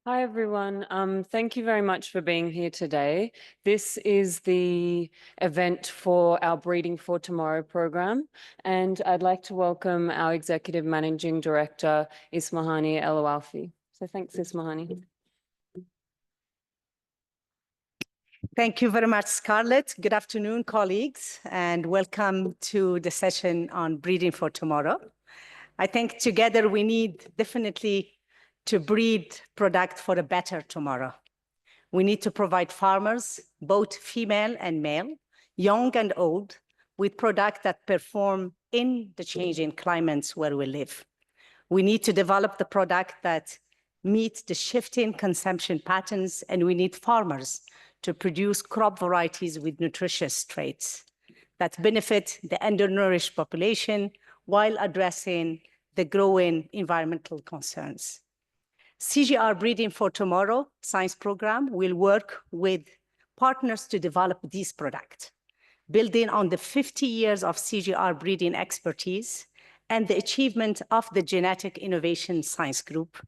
Hi, everyone. Thank you very much for being here today. This is the event for our Breeding for Tomorrow program, and I'd like to welcome our Executive Managing Director, Ismahani El-Awalfi. So thanks, Ismahani. Thank you very much, Scarlett. Good afternoon, colleagues, and welcome to the session on Breeding for Tomorrow. I think together we need definitely to breed product for a better tomorrow. We need to provide farmers, both female and male, young and old, with products that perform in the changing climates where we live. We need to develop the product that meet the shifting consumption patterns, and we need farmers to produce crop varieties with nutritious traits that benefit the undernourished population while addressing the growing environmental concerns. CGIAR Breeding for Tomorrow science program will work with partners to develop these products, building on the 50 years of CGIAR breeding expertise and the achievement of the Genetic Innovation Science Group.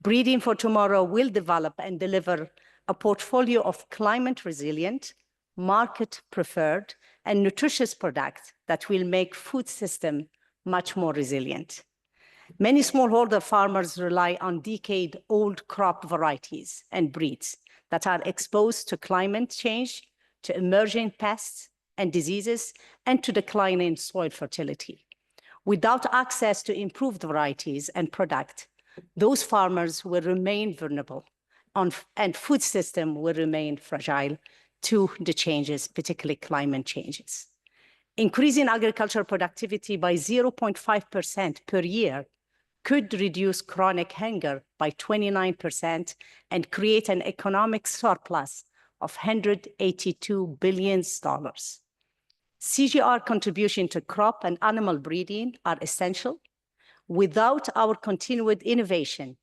Breeding for Tomorrow will develop and deliver a portfolio of climate-resilient, market-preferred, and nutritious products that will make food system much more resilient. Many smallholder farmers rely on decade-old crop varieties and breeds that are exposed to climate change, to emerging pests and diseases, and to declining soil fertility. Without access to improved varieties and product, those farmers will remain vulnerable, and food system will remain fragile to the changes, particularly climate changes. Increasing agricultural productivity by 0.5% per year could reduce chronic hunger by 29% and create an economic surplus of $182 billion. CGIAR contribution to crop and animal breeding are essential. Without our continued innovation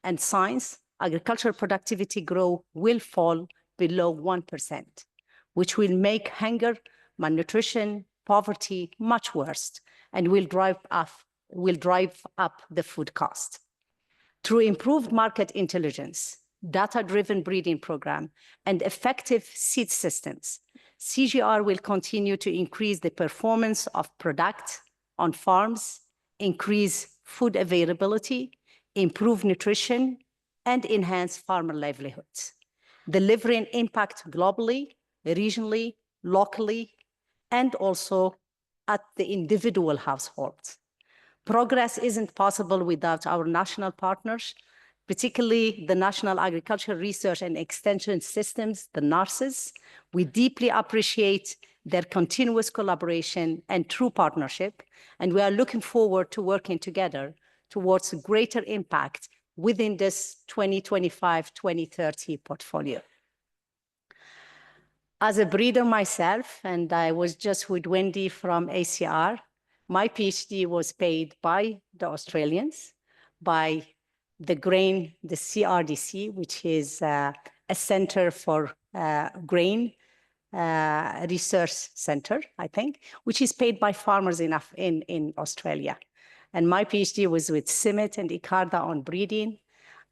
and science, agricultural productivity growth will fall below 1%, which will make hunger, malnutrition, poverty much worse, and will drive up the food cost. Through improved market intelligence, data-driven breeding program, and effective seed systems, CGIAR will continue to increase the performance of product on farms, increase food availability, improve nutrition, and enhance farmer livelihoods, delivering impact globally, regionally, locally, and also at the individual households. Progress isn't possible without our national partners, particularly the National Agricultural Research and Extension Systems, the NARES. We deeply appreciate their continuous collaboration and true partnership, and we are looking forward to working together towards greater impact within this 2025-2030 portfolio. As a breeder myself, and I was just with Wendy from ACR, my PhD was paid by the Australians, by the grain, the CRDC, which is a center for grain research center, I think, which is paid by farmers in Australia. And my PhD was with CIMMYT and ICARDA on breeding.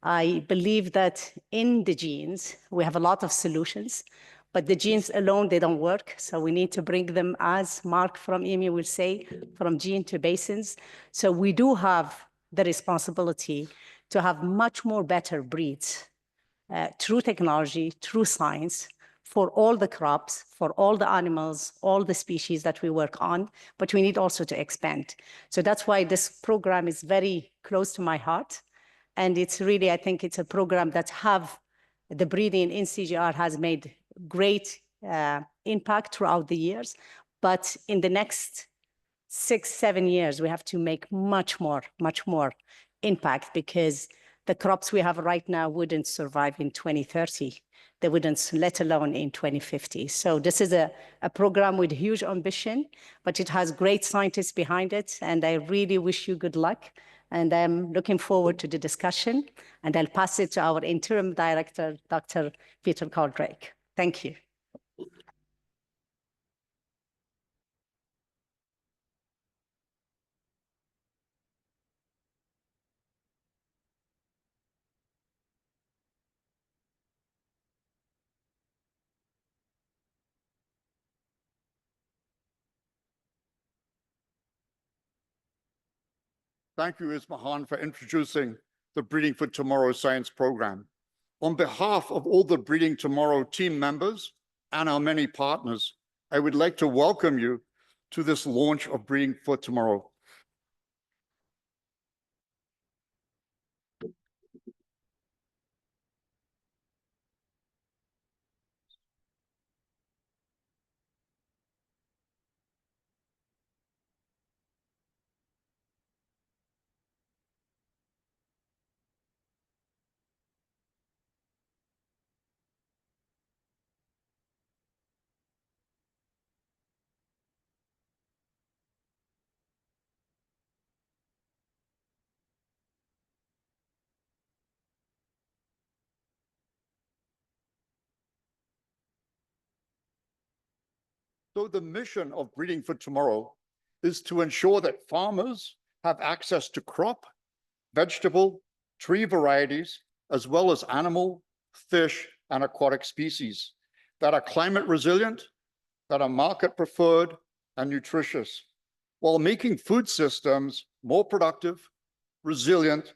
I believe that in the genes, we have a lot of solutions, but the genes alone, they don't work. So we need to bring them, as Mark from EME will say, from gene to basins. So we do have the responsibility to have much more better breeds through technology, through science, for all the crops, for all the animals, all the species that we work on, but we need also to expand. So that's why this program is very close to my heart. And it's really, I think it's a program that the breeding in CGIAR has made great impact throughout the years. But in the next 6-7 years, we have to make much more impact, because the crops we have right now wouldn't survive in 2030. They wouldn't, let alone in 2050. So this is a program with huge ambition, but it has great scientists behind it. And I really wish you good luck. And I'm looking forward to the discussion. And I'll pass it to our interim director, Dr. Peter Coldrake. Thank you. Thank you, Ismahan, for introducing the Breeding for Tomorrow Science Program. On behalf of all the Breeding Tomorrow team members and our many partners, I would like to welcome you to this launch of Breeding for Tomorrow. So the mission of Breeding for Tomorrow is to ensure that farmers have access to crop, vegetable, tree varieties, as well as animal, fish, and aquatic species that are climate resilient, that are market preferred, and nutritious, while making food systems more productive, resilient,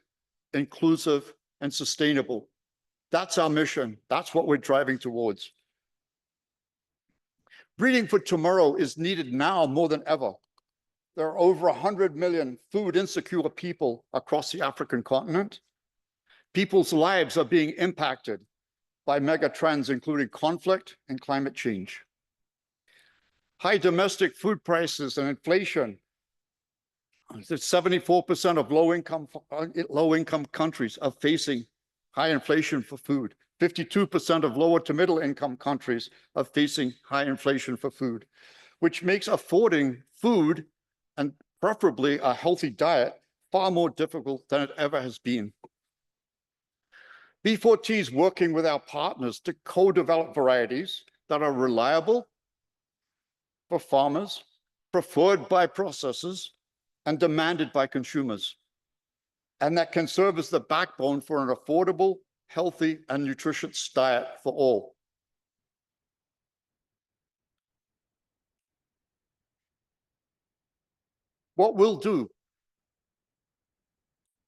inclusive, and sustainable. That's our mission. That's what we're driving towards. Breeding for Tomorrow is needed now more than ever. There are over 100 million food insecure people across the African continent. People's lives are being impacted by mega trends, including conflict and climate change. High domestic food prices and inflation. 74% of low-income countries are facing high inflation for food. 52% of lower to middle income countries are facing high inflation for food, which makes affording food and preferably a healthy diet far more difficult than it ever has been. B4T is working with our partners to co-develop varieties that are reliable for farmers, preferred by processors, and demanded by consumers, and that can serve as the backbone for an affordable, healthy, and nutritious diet for all. What we'll do,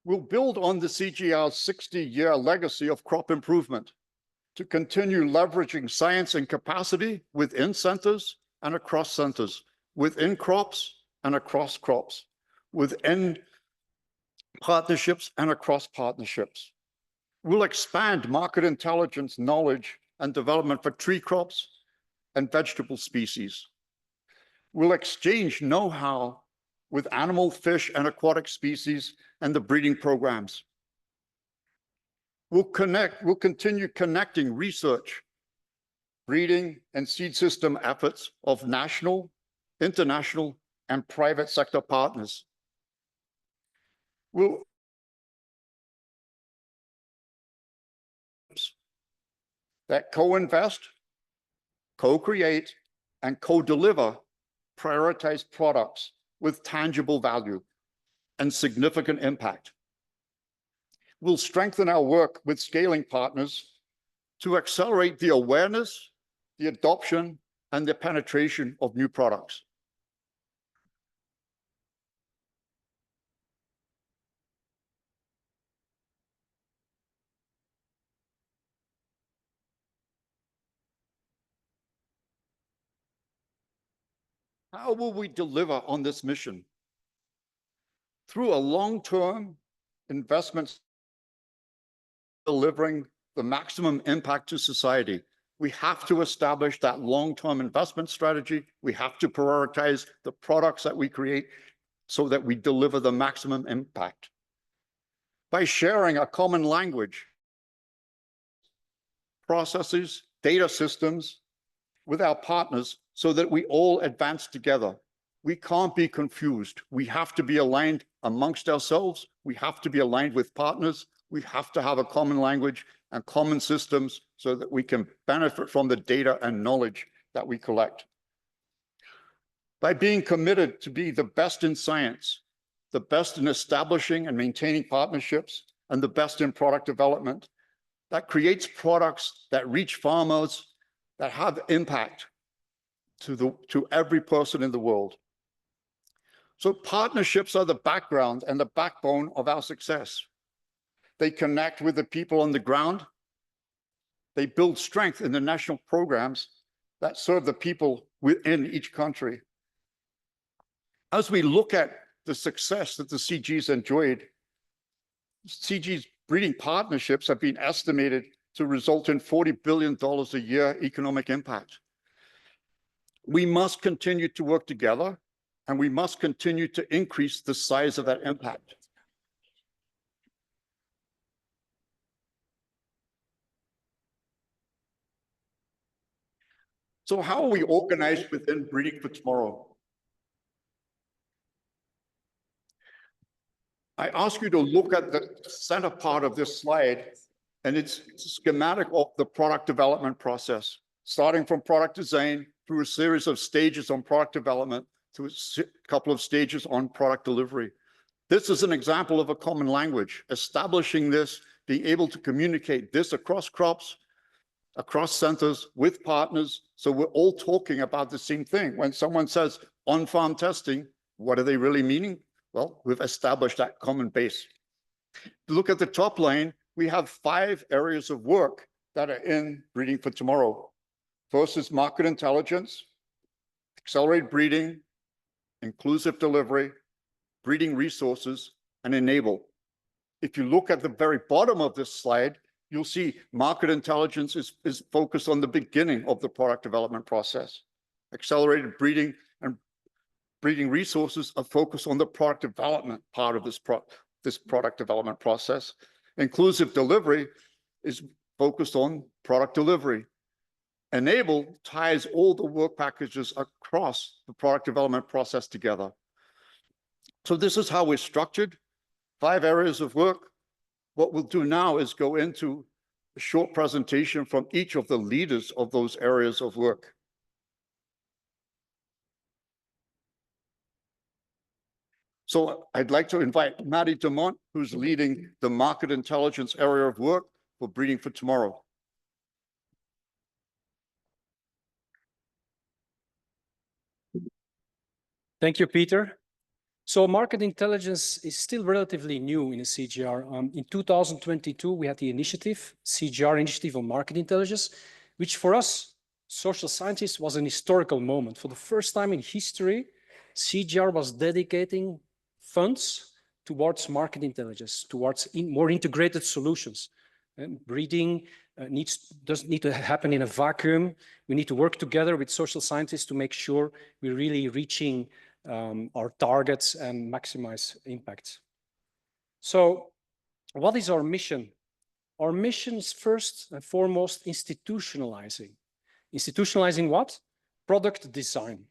we'll build on the CGIAR's 60-year legacy of crop improvement to continue leveraging science and capacity within centers and across centers, within crops and across crops, within partnerships and across partnerships. We'll expand market intelligence, knowledge, and development for tree crops and vegetable species. We'll exchange know-how with animal, fish, and aquatic species and the breeding programs. We'll continue connecting research, breeding, and seed system efforts of national, international, and private sector partners. We'll that co-invest, co-create, and co-deliver prioritized products with tangible value and significant impact. We'll strengthen our work with scaling partners to accelerate the awareness, the adoption, and the penetration of new products. How will we deliver on this mission? Through a long-term investment delivering the maximum impact to society. We have to establish that long-term investment strategy. We have to prioritize the products that we create so that we deliver the maximum impact. By sharing a common language, processes, data systems with our partners so that we all advance together. We can't be confused. We have to be aligned amongst ourselves. We have to be aligned with partners. We have to have a common language and common systems so that we can benefit from the data and knowledge that we collect. By being committed to be the best in science, the best in establishing and maintaining partnerships, and the best in product development, that creates products that reach farmers, that have impact to every person in the world. So partnerships are the background and the backbone of our success. They connect with the people on the ground. They build strength in the national programs that serve the people within each country. As we look at the success that the CG's enjoyed, CG's breeding partnerships have been estimated to result in $40 billion a year economic impact. We must continue to work together, and we must continue to increase the size of that impact. So how are we organized within Breeding for Tomorrow? I ask you to look at the center part of this slide, and it's a schematic of the product development process, starting from product design through a series of stages on product development to a couple of stages on product delivery. This is an example of a common language, establishing this, being able to communicate this across crops, across centers, with partners, so we're all talking about the same thing. When someone says on-farm testing, what are they really meaning? Well, we've established that common base. Look at the top line, we have 5 areas of work that are in Breeding for Tomorrow. First is market intelligence, accelerate breeding, inclusive delivery, breeding resources, and enable. If you look at the very bottom of this slide, you'll see market intelligence is focused on the beginning of the product development process. Accelerated breeding and breeding resources are focused on the product development part of this product development process. Inclusive delivery is focused on product delivery. Enable ties all the work packages across the product development process together. So this is how we're structured, 5 areas of work. What we'll do now is go into a short presentation from each of the leaders of those areas of work. So I'd like to invite Maddie Demont, who's leading the market intelligence area of work for Breeding for Tomorrow. Thank you, Peter. So market intelligence is still relatively new in the CGIAR. In 2022, we had the initiative, CGIAR Initiative on Market Intelligence, which for us, social scientists, was an historical moment. For the first time in history, CGIAR was dedicating funds towards market intelligence, towards more integrated solutions. And breeding doesn't need to happen in a vacuum. We need to work together with social scientists to make sure we're really reaching our targets and maximize impact. So what is our mission? Our mission is first and foremost institutionalizing. Institutionalizing what? Product design.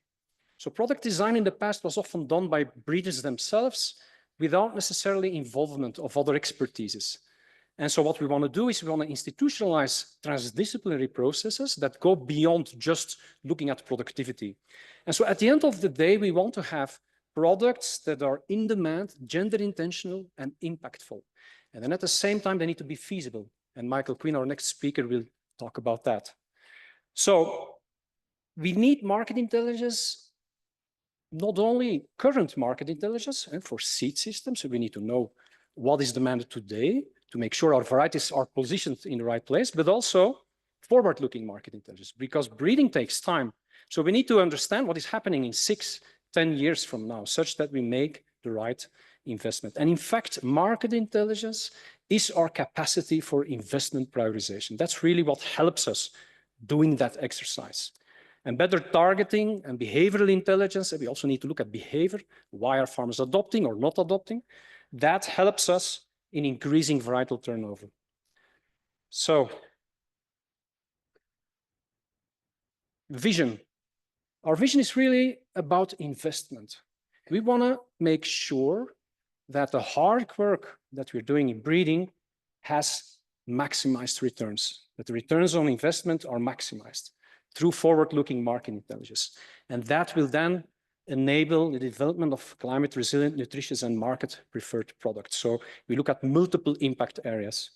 So product design in the past was often done by breeders themselves without necessarily involvement of other expertises. And so what we want to do is we want to institutionalize transdisciplinary processes that go beyond just looking at productivity. And so at the end of the day, we want to have products that are in demand, gender intentional, and impactful. And then at the same time, they need to be feasible. And Michael Quinn, our next speaker, will talk about that. So we need market intelligence, not only current market intelligence and for seed systems, so we need to know what is demanded today to make sure our varieties are positioned in the right place, but also forward-looking market intelligence, because breeding takes time. So we need to understand what is happening in 6, 10 years from now, such that we make the right investment. And in fact, market intelligence is our capacity for investment prioritization. That's really what helps us doing that exercise. And better targeting and behavioral intelligence, and we also need to look at behavior. Why are farmers adopting or not adopting? That helps us in increasing varietal turnover. So, vision. Our vision is really about investment. We want to make sure that the hard work that we're doing in breeding has maximized returns, that the returns on investment are maximized through forward-looking market intelligence. And that will then enable the development of climate resilient, nutritious, and market preferred products. So we look at multiple impact areas.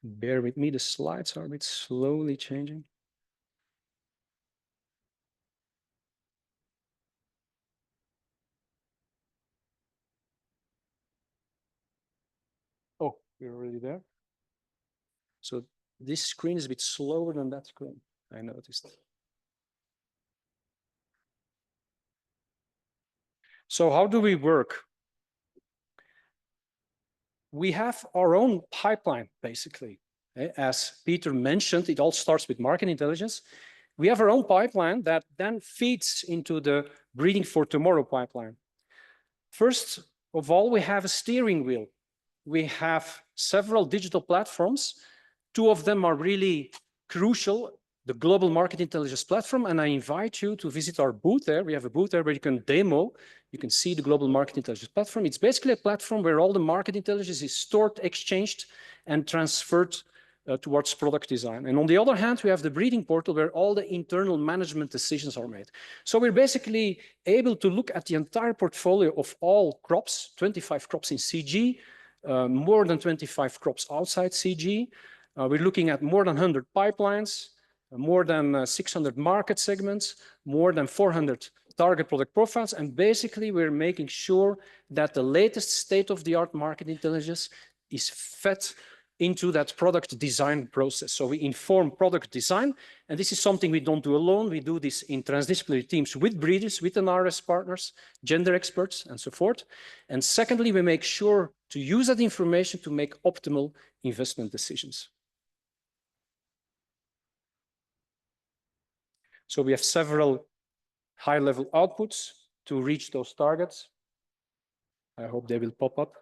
Bear with me, the slides are a bit slowly changing. we're already there. So this screen is a bit slower than that screen, I noticed. So how do we work? We have our own pipeline, basically. As Peter mentioned, it all starts with market intelligence. We have our own pipeline that then feeds into the Breeding for Tomorrow pipeline. First of all, we have a steering wheel. We have several digital platforms. Two of them are really crucial, the Global Market Intelligence Platform, and I invite you to visit our booth there. We have a booth there where you can demo. You can see the Global Market Intelligence Platform. It's basically a platform where all the market intelligence is stored, exchanged, and transferred towards product design. And on the other hand, we have the breeding portal where all the internal management decisions are made. So we're basically able to look at the entire portfolio of all crops, 25 crops in CG, more than 25 crops outside CG. We're looking at more than 100 pipelines, more than 600 market segments, more than 400 target product profiles. And basically, we're making sure that the latest state-of-the-art market intelligence is fed into that product design process. So we inform product design, and this is something we don't do alone. We do this in transdisciplinary teams with breeders, with the NARES partners, gender experts, and so forth. And secondly, we make sure to use that information to make optimal investment decisions. So we have several high-level outputs to reach those targets. I hope they will pop up.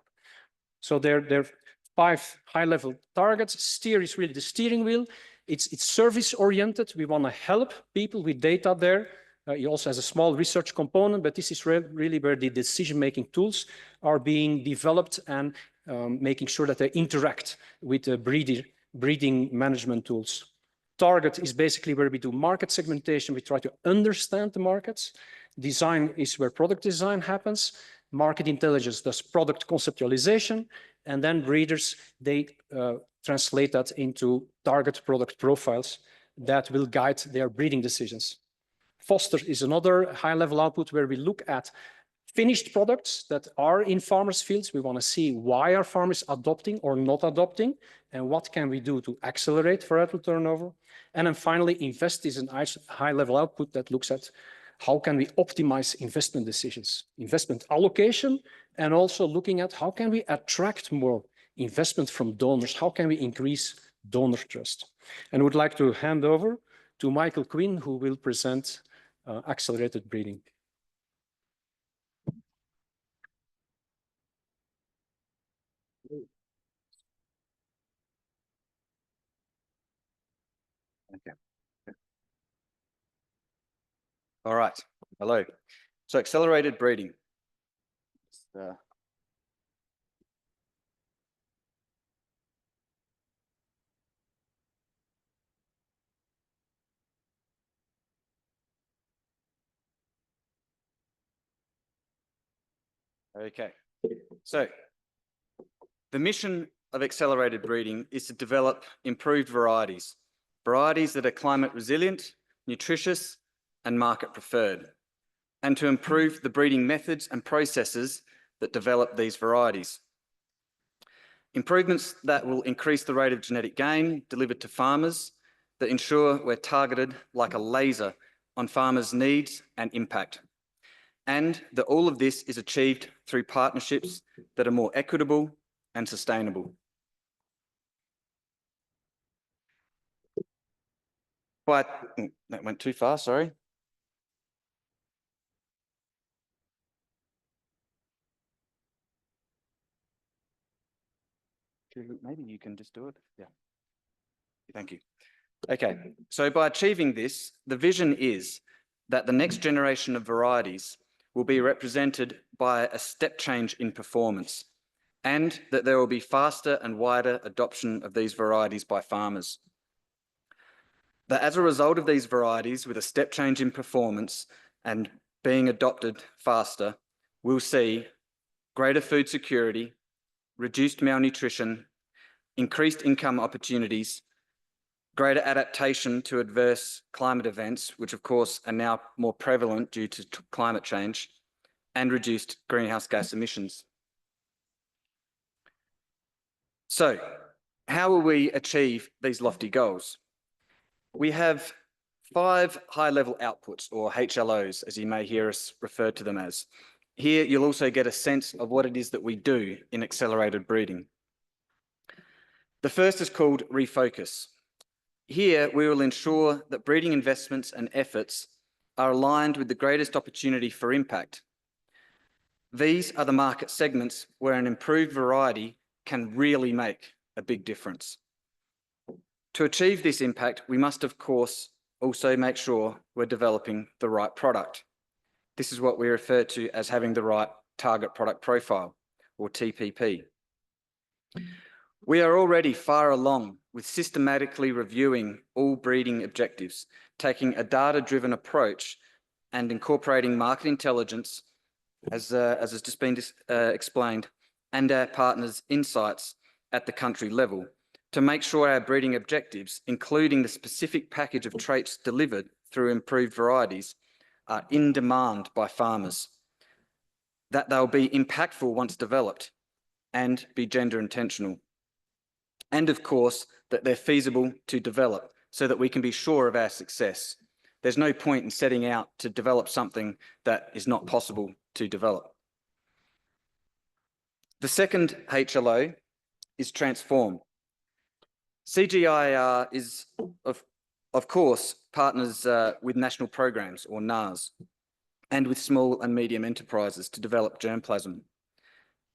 So there are 5 high-level targets. Steer is really the steering wheel. It's service-oriented. We want to help people with data there. It also has a small research component, but this is really where the decision-making tools are being developed and making sure that they interact with the breeding management tools. Target is basically where we do market segmentation. We try to understand the markets. Design is where product design happens. Market intelligence does product conceptualization. And then breeders, they translate that into target product profiles that will guide their breeding decisions. Foster is another high-level output where we look at finished products that are in farmers' fields. We want to see why are farmers adopting or not adopting, and what can we do to accelerate varietal turnover. And then finally, invest is a high-level output that looks at how can we optimize investment decisions, investment allocation, and also looking at how can we attract more investment from donors, how can we increase donor trust. And I would like to hand over to Michael Quinn, who will present accelerated breeding. Okay. All right. Hello. So accelerated breeding. Okay. So the mission of accelerated breeding is to develop improved varieties, varieties that are climate resilient, nutritious, and market preferred, and to improve the breeding methods and processes that develop these varieties. Improvements that will increase the rate of genetic gain delivered to farmers that ensure we're targeted like a laser on farmers' needs and impact. And that all of this is achieved through partnerships that are more equitable and sustainable. But that went too far, sorry. Maybe you can just do it. Yeah. Thank you. Okay, so by achieving this, the vision is that the next generation of varieties will be represented by a step change in performance, and that there will be faster and wider adoption of these varieties by farmers. That as a result of these varieties with a step change in performance and being adopted faster, we'll see greater food security, reduced malnutrition, increased income opportunities, greater adaptation to adverse climate events, which of course are now more prevalent due to climate change, and reduced greenhouse gas emissions. So, how will we achieve these lofty goals? We have 5 high-level outputs, or HLOs, as you may hear us refer to them as. Here, you'll also get a sense of what it is that we do in accelerated breeding. The first is called refocus. Here, we will ensure that breeding investments and efforts are aligned with the greatest opportunity for impact. These are the market segments where an improved variety can really make a big difference. To achieve this impact, we must, of course, also make sure we're developing the right product. This is what we refer to as having the right target product profile, or TPP. We are already far along with systematically reviewing all breeding objectives, taking a data-driven approach and incorporating market intelligence, as has just been explained, and our partners' insights at the country level to make sure our breeding objectives, including the specific package of traits delivered through improved varieties, are in demand by farmers, that they'll be impactful once developed and be gender intentional. And of course, that they're feasible to develop so that we can be sure of our success. There's no point in setting out to develop something that is not possible to develop. The second HLO is transform. CGIAR is, of course, partners with national programs, or NARES, and with small and medium enterprises to develop germplasm.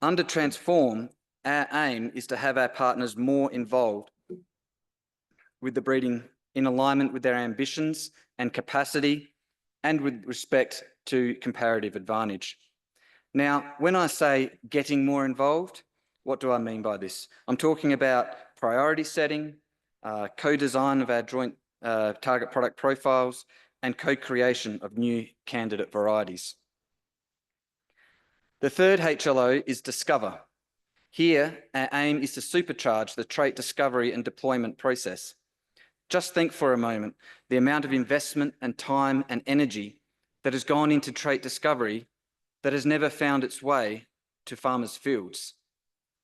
Under transform, our aim is to have our partners more involved with the breeding in alignment with their ambitions and capacity, and with respect to comparative advantage. Now, when I say getting more involved, what do I mean by this? I'm talking about priority setting, co-design of our joint target product profiles, and co-creation of new candidate varieties. The third HLO is discover. Here, our aim is to supercharge the trait discovery and deployment process. Just think for a moment the amount of investment and time and energy that has gone into trait discovery that has never found its way to farmers' fields.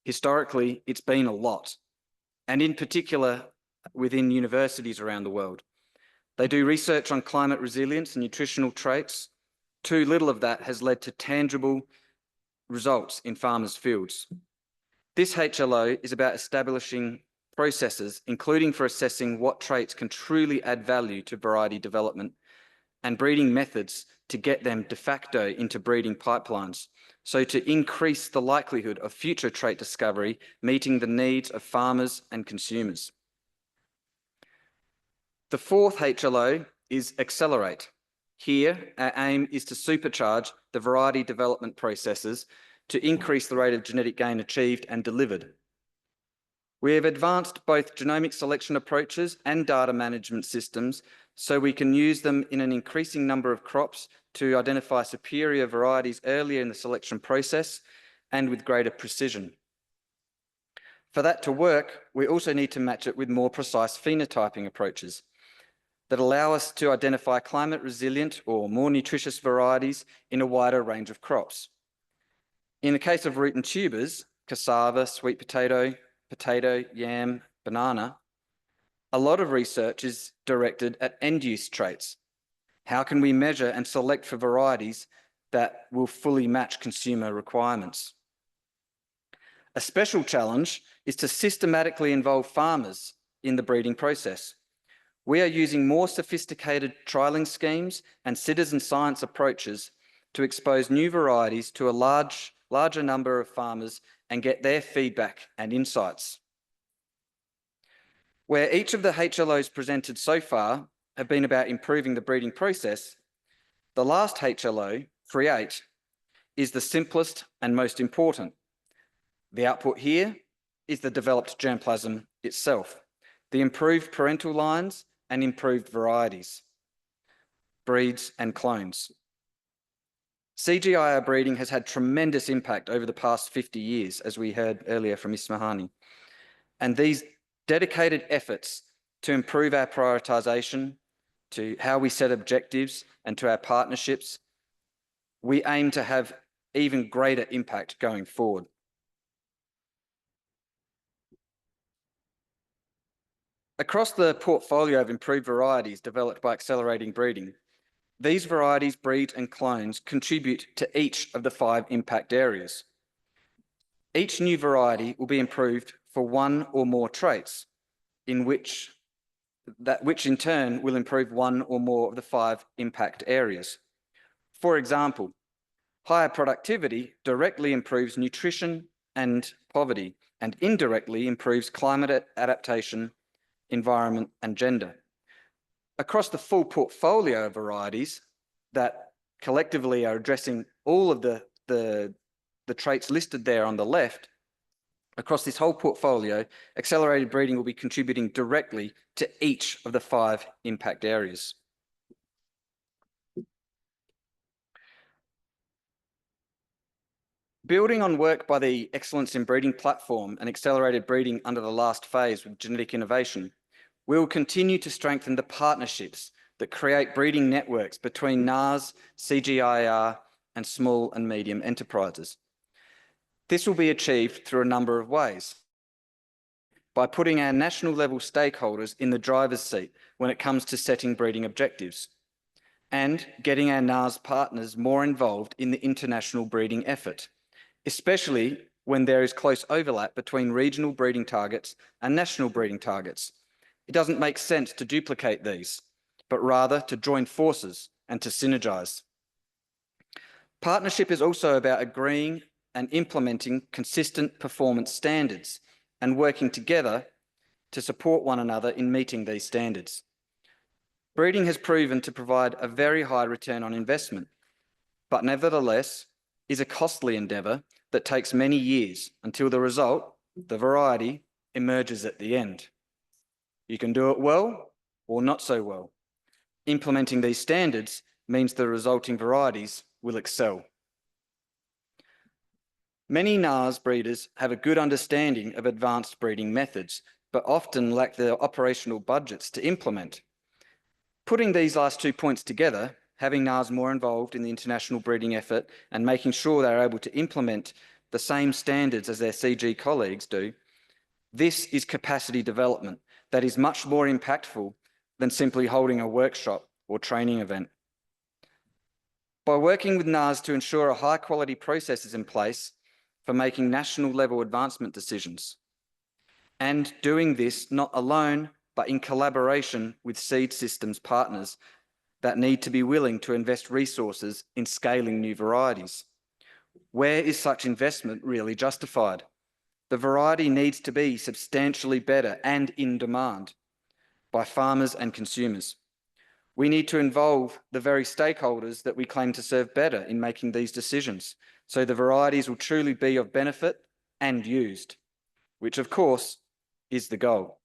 Historically, it's been a lot, and in particular within universities around the world. They do research on climate resilience and nutritional traits. Too little of that has led to tangible results in farmers' fields. This HLO is about establishing processes, including for assessing what traits can truly add value to variety development, and breeding methods to get them de facto into breeding pipelines, so to increase the likelihood of future trait discovery meeting the needs of farmers and consumers. The fourth HLO is accelerate. Here, our aim is to supercharge the variety development processes to increase the rate of genetic gain achieved and delivered. We have advanced both genomic selection approaches and data management systems so we can use them in an increasing number of crops to identify superior varieties earlier in the selection process and with greater precision. For that to work, we also need to match it with more precise phenotyping approaches that allow us to identify climate resilient or more nutritious varieties in a wider range of crops. In the case of root and tubers, cassava, sweet potato, yam, banana, a lot of research is directed at end-use traits. How can we measure and select for varieties that will fully match consumer requirements? A special challenge is to systematically involve farmers in the breeding process. We are using more sophisticated trialling schemes and citizen science approaches to expose new varieties to a larger number of farmers and get their feedback and insights. Where each of the HLOs presented so far have been about improving the breeding process, the last HLO, create, is the simplest and most important. The output here is the developed germplasm itself, the improved parental lines and improved varieties, breeds and clones. CGIAR breeding has had tremendous impact over the past 50 years, as we heard earlier from Ismahani. And these dedicated efforts to improve our prioritisation, to how we set objectives, and to our partnerships, we aim to have even greater impact going forward. Across the portfolio of improved varieties developed by accelerating breeding, these varieties, breeds and clones contribute to each of the 5 impact areas. Each new variety will be improved for one or more traits, which in turn will improve one or more of the 5 impact areas. For example, higher productivity directly improves nutrition and poverty, and indirectly improves climate adaptation, environment, and gender. Across the full portfolio of varieties that collectively are addressing all of the traits listed there on the left, across this whole portfolio, accelerated breeding will be contributing directly to each of the 5 impact areas. Building on work by the Excellence in Breeding platform and accelerated breeding under the last phase with genetic innovation, we will continue to strengthen the partnerships that create breeding networks between NARES, CGIAR, and small and medium enterprises. This will be achieved through a number of ways. By putting our national level stakeholders in the driver's seat when it comes to setting breeding objectives, and getting our NARES partners more involved in the international breeding effort, especially when there is close overlap between regional breeding targets and national breeding targets. It doesn't make sense to duplicate these, but rather to join forces and to synergize. Partnership is also about agreeing and implementing consistent performance standards and working together to support one another in meeting these standards. Breeding has proven to provide a very high return on investment, but nevertheless is a costly endeavour that takes many years until the result, the variety, emerges at the end. You can do it well or not so well. Implementing these standards means the resulting varieties will excel. Many NARES breeders have a good understanding of advanced breeding methods, but often lack the operational budgets to implement. Putting these last 2 points together, having NARES more involved in the international breeding effort and making sure they're able to implement the same standards as their CG colleagues do, this is capacity development that is much more impactful than simply holding a workshop or training event. By working with NARES to ensure a high quality process is in place for making national level advancement decisions, and doing this not alone, but in collaboration with seed systems partners that need to be willing to invest resources in scaling new varieties. Where is such investment really justified? The variety needs to be substantially better and in demand by farmers and consumers. We need to involve the very stakeholders that we claim to serve better in making these decisions, so the varieties will truly be of benefit and used, which of course is the goal.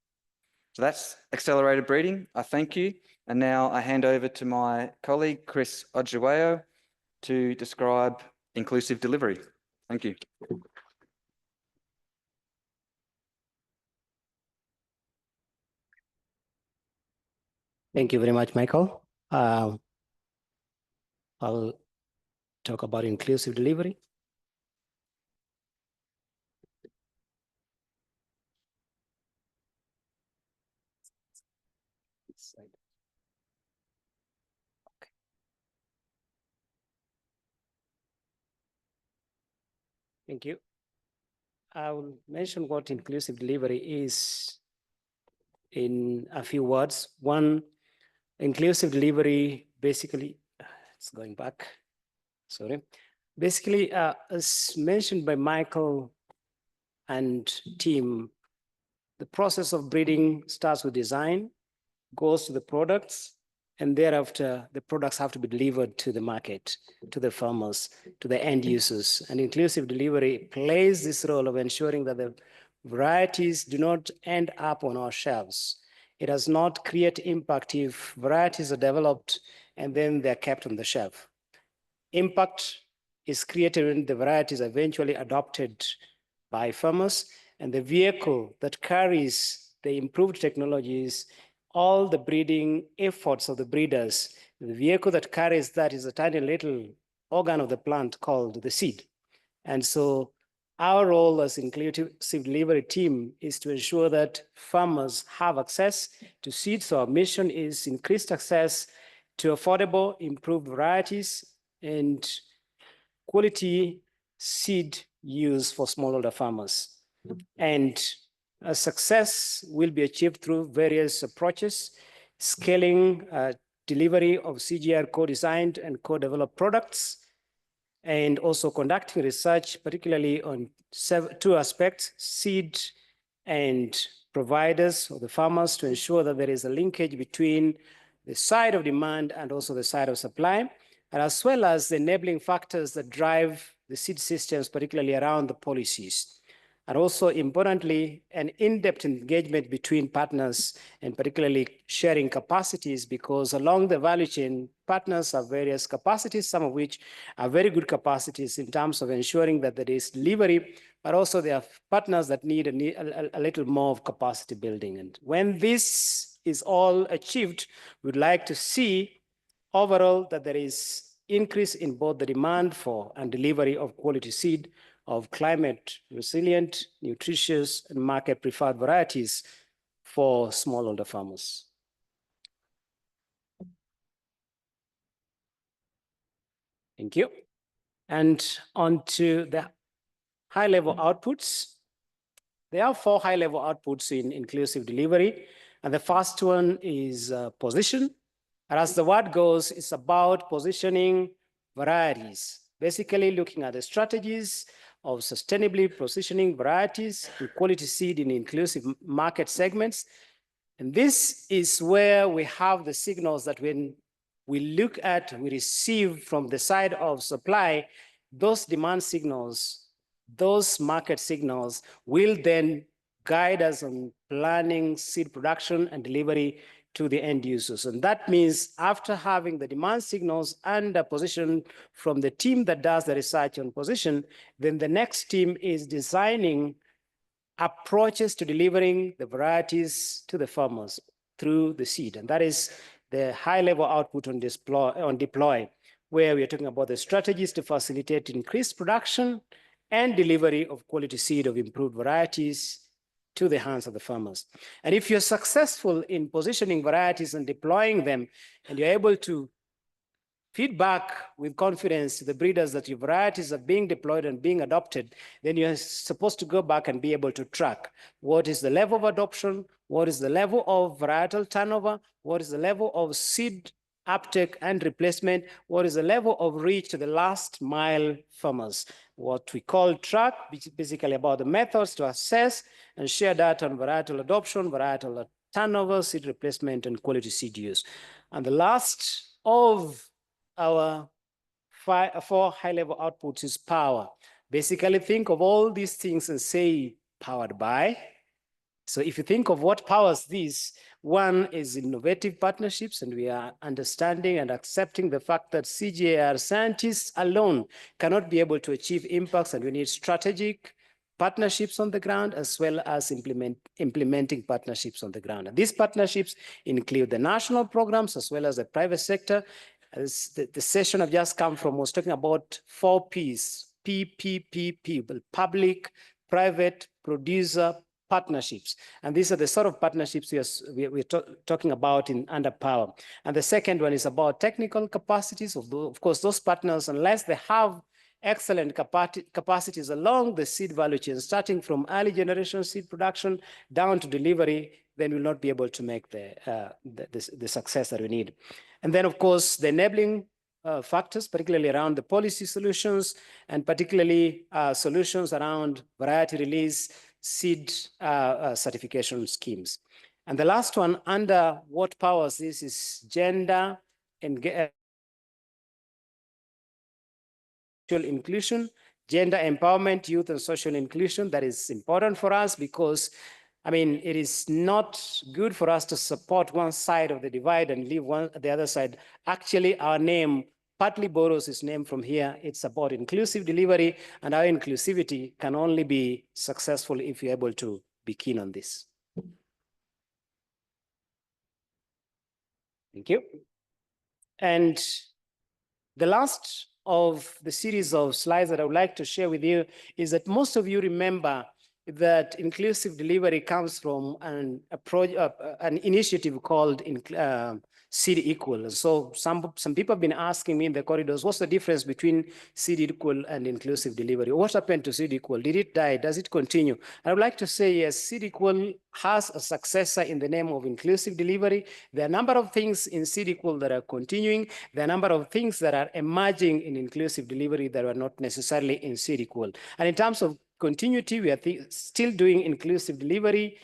So that's accelerated breeding. I thank you. And now I hand over to my colleague, Chris Ojiwayo, to describe inclusive delivery. Thank you. Thank you very much, Michael. I'll talk about inclusive delivery. Okay. Thank you. I will mention what inclusive delivery is in a few words. One, inclusive delivery basically, it's going back, sorry. Basically, as mentioned by Michael and team, the process of breeding starts with design, goes to the products, and thereafter the products have to be delivered to the market, to the farmers, to the end users. And inclusive delivery plays this role of ensuring that the varieties do not end up on our shelves. It does not create impact if varieties are developed and then they're kept on the shelf. Impact is created when the varieties are eventually adopted by farmers, and the vehicle that carries the improved technologies, all the breeding efforts of the breeders, the vehicle that carries that is a tiny little organ of the plant called the seed. And so Our role as inclusive delivery team is to ensure that farmers have access to seeds. So our mission is increased access to affordable, improved varieties and quality seed use for smallholder farmers. And a success will be achieved through various approaches, scaling delivery of CGIAR co-designed and co-developed products, and also conducting research, particularly on two aspects, seed and providers or the farmers, to ensure that there is a linkage between the side of demand and also the side of supply, and as well as the enabling factors that drive the seed systems, particularly around the policies. And also importantly, an in-depth engagement between partners and particularly sharing capacities, because along the value chain, partners have various capacities, some of which are very good capacities in terms of ensuring that there is delivery, but also there are partners that need a little more of capacity building. And when this is all achieved, we'd like to see overall that there is increase in both the demand for and delivery of quality seed of climate resilient, nutritious, and market preferred varieties for smallholder farmers. Thank you. And on to the high-level outputs. There are 4 high-level outputs in inclusive delivery. And the first one is position. And as the word goes, it's about positioning varieties, basically looking at the strategies of sustainably positioning varieties and quality seed in inclusive market segments. And this is where we have the signals that when we look at, we receive from the side of supply, those demand signals, those market signals will then guide us on planning seed production and delivery to the end users. And that means after having the demand signals and a position from the team that does the research on position, then the next team is designing approaches to delivering the varieties to the farmers through the seed. And that is the high-level output on deploy, where we are talking about the strategies to facilitate increased production and delivery of quality seed of improved varieties to the hands of the farmers. And if you're successful in positioning varieties and deploying them, and you're able to feedback with confidence to the breeders that your varieties are being deployed and being adopted, then you're supposed to go back and be able to track what is the level of adoption, what is the level of varietal turnover, what is the level of seed uptake and replacement, what is the level of reach to the last mile farmers. What we call track, which is basically about the methods to assess and share data on varietal adoption, varietal turnover, seed replacement, and quality seed use. And the last of our 4 high-level outputs is power. Basically, think of all these things and say powered by. So if you think of what powers these, one is innovative partnerships, and we are understanding and accepting the fact that CGIAR scientists alone cannot be able to achieve impacts, and we need strategic partnerships on the ground as well as implementing partnerships on the ground. And these partnerships include the national programs as well as the private sector. As the session I've just come from was talking about 4 Ps, PPPP, public, private, producer, partnerships. And these are the sort of partnerships we're talking about under power. And the second one is about technical capacities. Of course, those partners, unless they have excellent capacities along the seed value chain, starting from early generation seed production down to delivery, then we'll not be able to make the success that we need. And then, of course, the enabling factors, particularly around the policy solutions, and particularly solutions around variety release, seed certification schemes. And the last one under what powers this is gender and social inclusion, gender empowerment, youth and social inclusion. That is important for us because, I mean, it is not good for us to support one side of the divide and leave the other side. Actually, our name partly borrows its name from here. It's about inclusive delivery, and our inclusivity can only be successful if you're able to be keen on this. Thank you. And the last of the series of slides that I would like to share with you is that most of you remember that inclusive delivery comes from an initiative called Seed Equal. So some people have been asking me in the corridors, what's the difference between Seed Equal and inclusive delivery? What happened to Seed Equal? Did it die? Does it continue? I would like to say yes, Seed Equal has a successor in the name of inclusive delivery. There are a number of things in Seed Equal that are continuing. There are a number of things that are emerging in inclusive delivery that are not necessarily in Seed Equal. And in terms of continuity, we are still doing inclusive delivery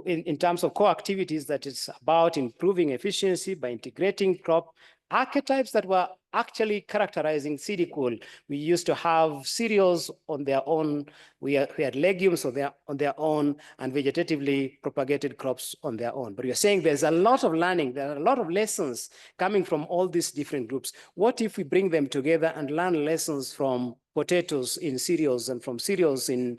in terms of core activities that is about improving efficiency by integrating crop archetypes that were actually characterizing Seed Equal. We used to have cereals on their own. We had legumes on their own and vegetatively propagated crops on their own. But we are saying there's a lot of learning. There are a lot of lessons coming from all these different groups. What if we bring them together and learn lessons from potatoes in cereals and from cereals in,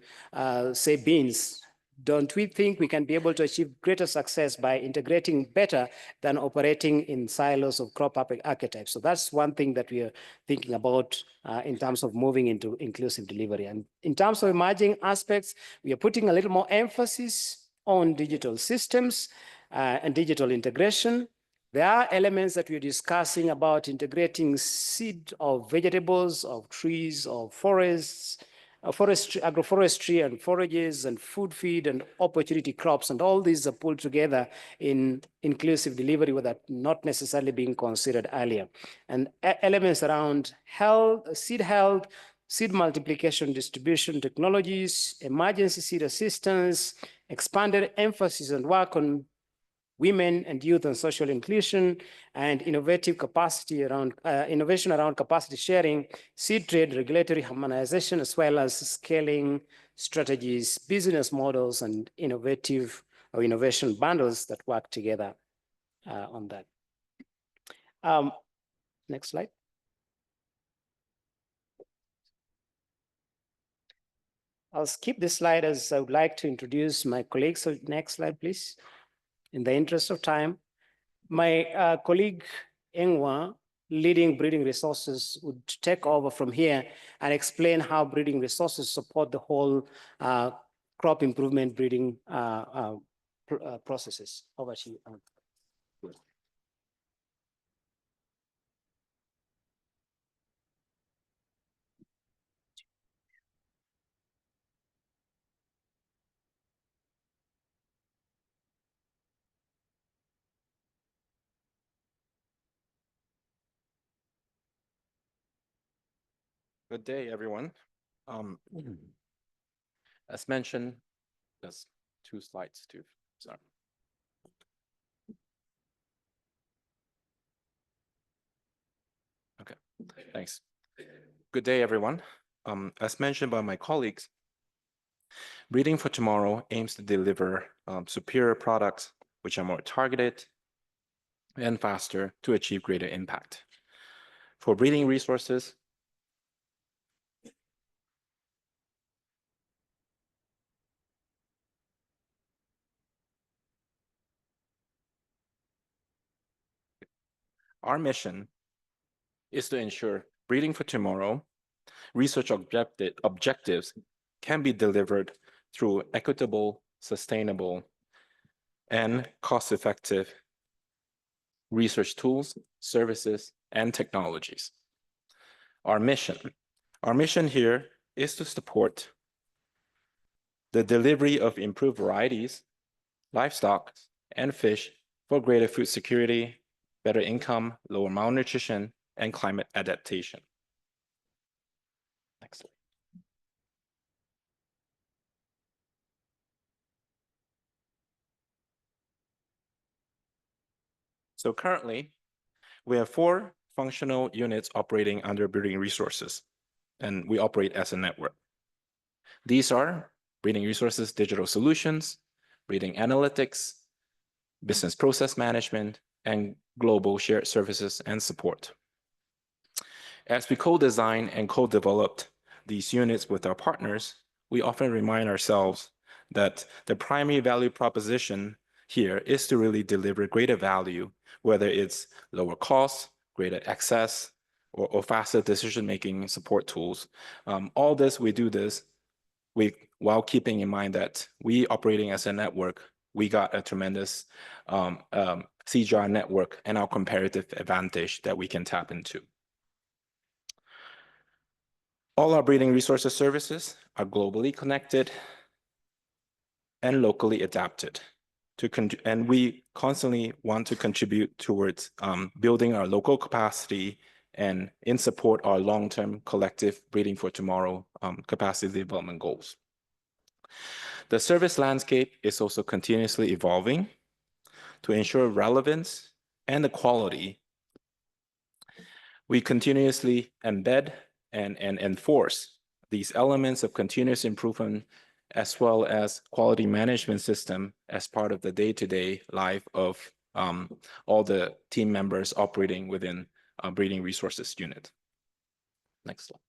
say, beans? Don't we think we can be able to achieve greater success by integrating better than operating in silos of crop archetypes? So that's one thing that we are thinking about in terms of moving into inclusive delivery. And in terms of emerging aspects, we are putting a little more emphasis on digital systems and digital integration. There are elements that we're discussing about integrating seed of vegetables, of trees, of forests, forestry, agroforestry and forages and food feed and opportunity crops, and all these are pulled together in inclusive delivery without not necessarily being considered earlier. And elements around health, seed multiplication distribution technologies, emergency seed assistance, expanded emphasis and work on women and youth and social inclusion, and innovative capacity around innovation around capacity sharing, seed trade, regulatory harmonization, as well as scaling strategies, business models, and innovation bundles that work together on that. Next slide. I'll skip this slide as I would like to introduce my colleagues. So next slide, please. In the interest of time, my colleague Engwa, leading breeding resources, would take over from here and explain how breeding resources support the whole crop improvement breeding processes. Over to you. Good day, everyone. As mentioned, there's 2 slides too. Sorry. Okay, thanks. Good day, everyone. As mentioned by my colleagues, Breeding for Tomorrow aims to deliver superior products which are more targeted and faster to achieve greater impact. For breeding resources, our mission is to ensure Breeding for Tomorrow research objectives can be delivered through equitable, sustainable, and cost-effective research tools, services, and technologies. Our mission here is to support the delivery of improved varieties, livestock, and fish for greater food security, better income, lower malnutrition, and climate adaptation. Next slide. So currently, we have 4 functional units operating under breeding resources, and we operate as a network. These are breeding resources, digital solutions, breeding analytics, business process management, and global shared services and support. As we co-design and co-developed these units with our partners, we often remind ourselves that the primary value proposition here is to really deliver greater value, whether it's lower cost, greater access, or faster decision-making support tools. All this, we do this while keeping in mind that we operating as a network, we got a tremendous CGIAR network and our comparative advantage that we can tap into. All our breeding resources services are globally connected and locally adapted. And we constantly want to contribute towards building our local capacity and in support our long-term collective Breeding for Tomorrow capacity development goals. The service landscape is also continuously evolving to ensure relevance and the quality. We continuously embed and enforce these elements of continuous improvement as well as quality management system as part of the day-to-day life of all the team members operating within a breeding resources unit. Next slide.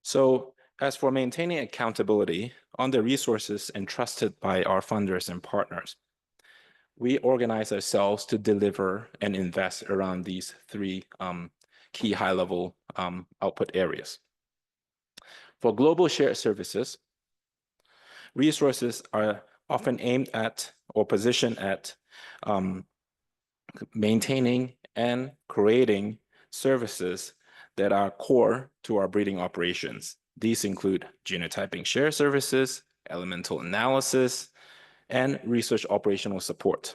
So as for maintaining accountability on the resources entrusted by our funders and partners, we organize ourselves to deliver and invest around these three key high-level output areas. For global shared services, resources are often aimed at or positioned at maintaining and creating services that are core to our breeding operations. These include genotyping share services, elemental analysis, and research operational support.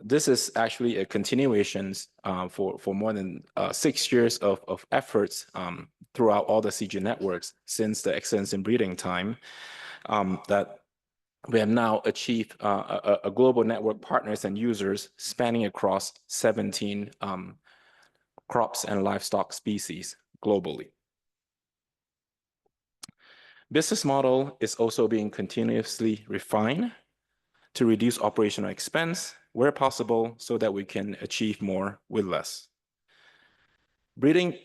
This is actually a continuation for more than 6 years of efforts throughout all the CG networks since the excellence in breeding time that we have now achieved a global network partners and users spanning across 17 crops and livestock species globally. Business model is also being continuously refined to reduce operational expense where possible so that we can achieve more with less. Breeding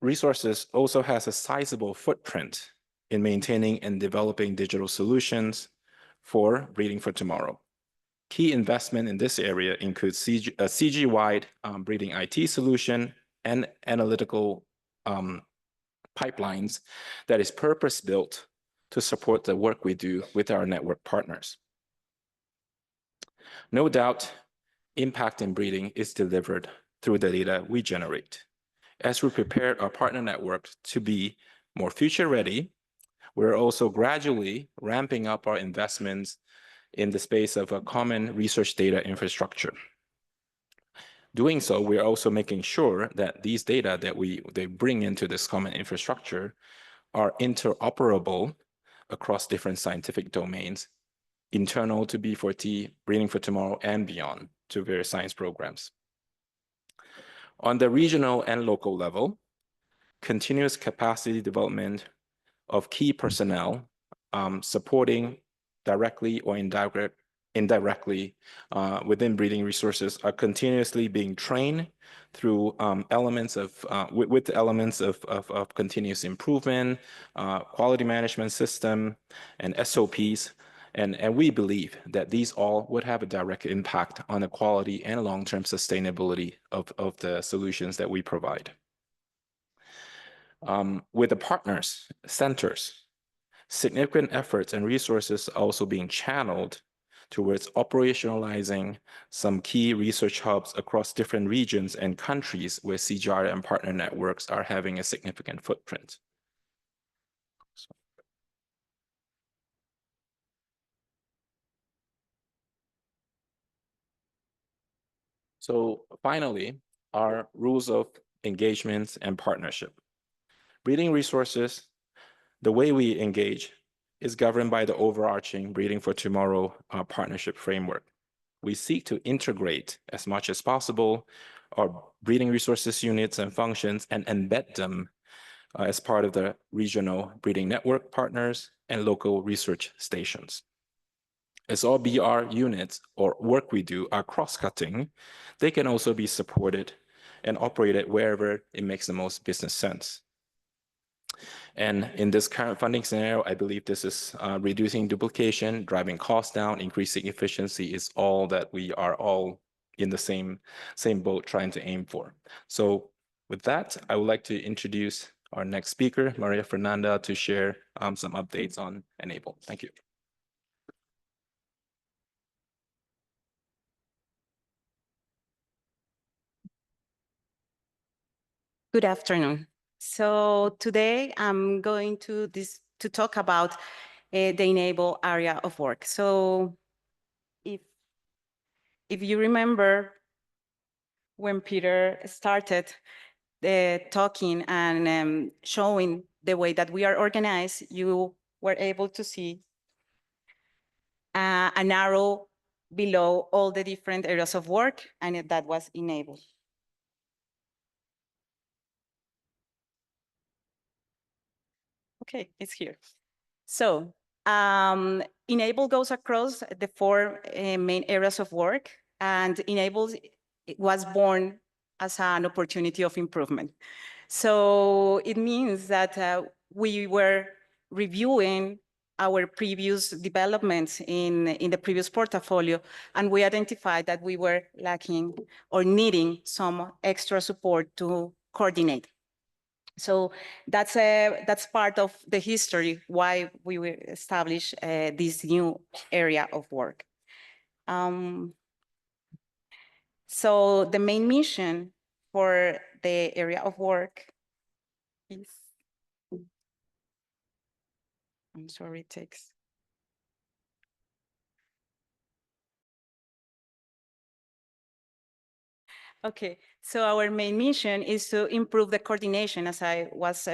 resources also has a sizable footprint in maintaining and developing digital solutions for breeding for tomorrow. Key investment in this area includes a CG-wide breeding IT solution and analytical pipelines that is purpose-built to support the work we do with our network partners. No doubt, impact in breeding is delivered through the data we generate. As we prepare our partner network to be more future-ready, we're also gradually ramping up our investments in the space of a common research data infrastructure. Doing so, we are also making sure that these data that they bring into this common infrastructure are interoperable across different scientific domains, internal to B4T, Breeding for Tomorrow, and beyond to various science programs. On the regional and local level, continuous capacity development of key personnel supporting directly or indirectly within breeding resources are continuously being trained through elements of with elements of continuous improvement, quality management system, and SOPs. And we believe that these all would have a direct impact on the quality and long-term sustainability of the solutions that we provide. With the partners, centers, significant efforts and resources are also being channeled towards operationalizing some key research hubs across different regions and countries where CGIAR and partner networks are having a significant footprint. So finally, our rules of engagement and partnership. Breeding resources, the way we engage is governed by the overarching Breeding for Tomorrow partnership framework. We seek to integrate as much as possible our breeding resources units and functions and embed them as part of the regional breeding network partners and local research stations. As all BR units or work we do are cross-cutting, they can also be supported and operated wherever it makes the most business sense. And in this current funding scenario, I believe this is reducing duplication, driving costs down, increasing efficiency is all that we are all in the same boat trying to aim for. So with that, I would like to introduce our next speaker, Maria Fernanda, to share some updates on Enable. Thank you. Good afternoon. So today I'm going to talk about the Enable area of work. So if you remember when Peter started talking and showing the way that we are organized, you were able to see an arrow below all the different areas of work, and that was Enable. Okay, it's here. So Enable goes across the four main areas of work, and Enable was born as an opportunity of improvement. So it means that we were reviewing our previous developments in the previous portfolio, and we identified that we were lacking or needing some extra support to coordinate. So that's part of the history why we will establish this new area of work. So the main mission for the area of work is, I'm sorry, it takes. Okay, so our main mission is to improve the coordination, as I was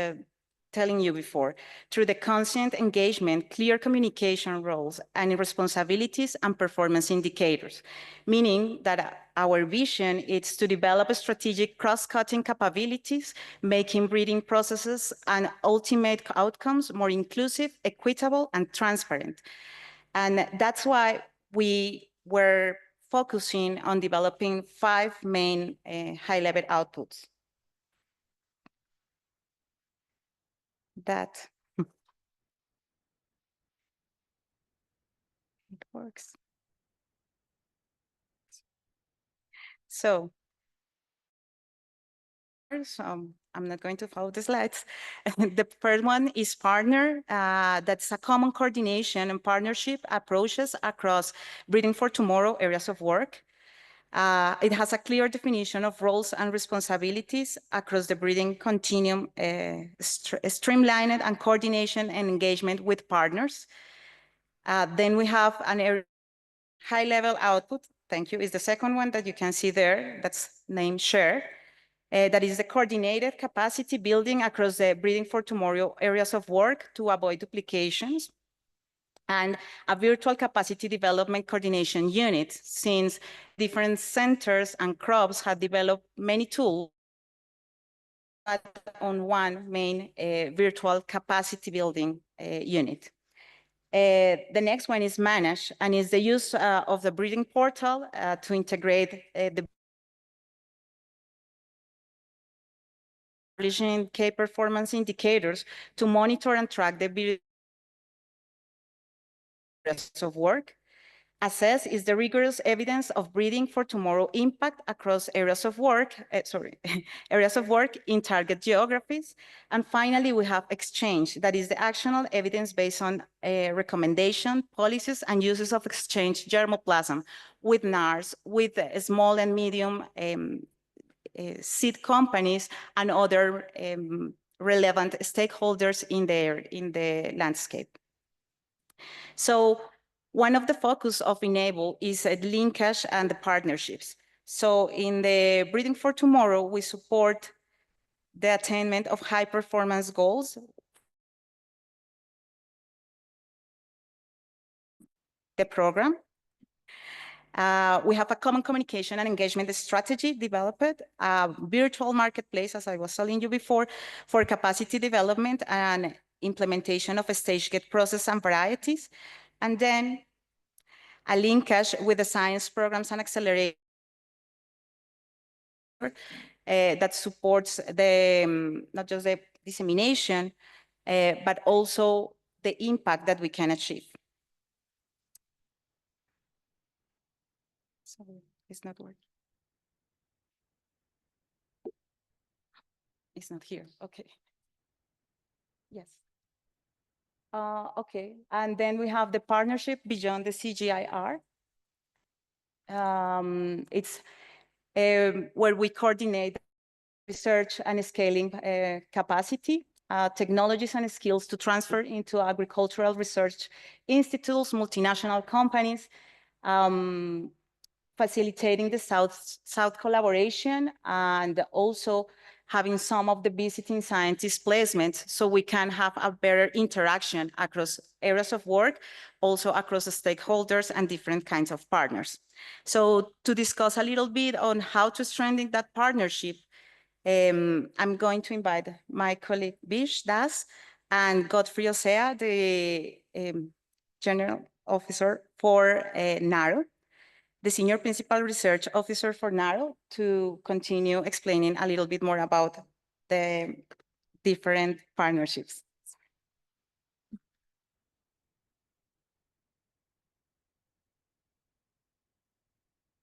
telling you before, through the constant engagement, clear communication roles, and responsibilities and performance indicators, meaning that our vision is to develop strategic cross-cutting capabilities, making breeding processes and ultimate outcomes more inclusive, equitable, and transparent. And that's why we were focusing on developing 5 main high-level outputs. That it works. So I'm not going to follow the slides. The first one is partner. That's a common coordination and partnership approaches across Breeding for Tomorrow areas of work. It has a clear definition of roles and responsibilities across the breeding continuum, streamlined and coordination and engagement with partners. Then we have an high-level output. Thank you. Is the second one that you can see there. That's named Share. That is the coordinated capacity building across the Breeding for Tomorrow areas of work to avoid duplications. And a virtual capacity development coordination unit, since different centers and crops have developed many tools on one main virtual capacity building unit. The next one is Manage, and is the use of the breeding portal to integrate the publishing key performance indicators to monitor and track the of work. Assess is the rigorous evidence of Breeding for Tomorrow impact across areas of work, areas of work in target geographies. And finally, we have Exchange, that is the actionable evidence based on recommendation, policies, and uses of exchange germplasm with NARES, with small and medium seed companies and other relevant stakeholders in the landscape. So one of the focus of Enable is linkage and the partnerships. So in the Breeding for Tomorrow, we support the attainment of high performance goals. The program. We have a common communication and engagement strategy developed, a virtual marketplace, as I was telling you before, for capacity development and implementation of a stage gate process and varieties, and then a linkage with the science programs and accelerator that supports the not just the dissemination, but also the impact that we can achieve. Sorry, it's not working. It's not here. Okay. Yes. Okay. And then we have the partnership beyond the CGIAR. It's where we coordinate research and scaling capacity, technologies and skills to transfer into agricultural research institutes, multinational companies, facilitating the South collaboration, and also having some of the visiting scientist placements so we can have a better interaction across areas of work, also across the stakeholders and different kinds of partners. So to discuss a little bit on how to strengthen that partnership, I'm going to invite my colleague Bish Das and Godfrey Osea, the General Officer for NARES, the Senior Principal Research Officer for NARES, to continue explaining a little bit more about the different partnerships.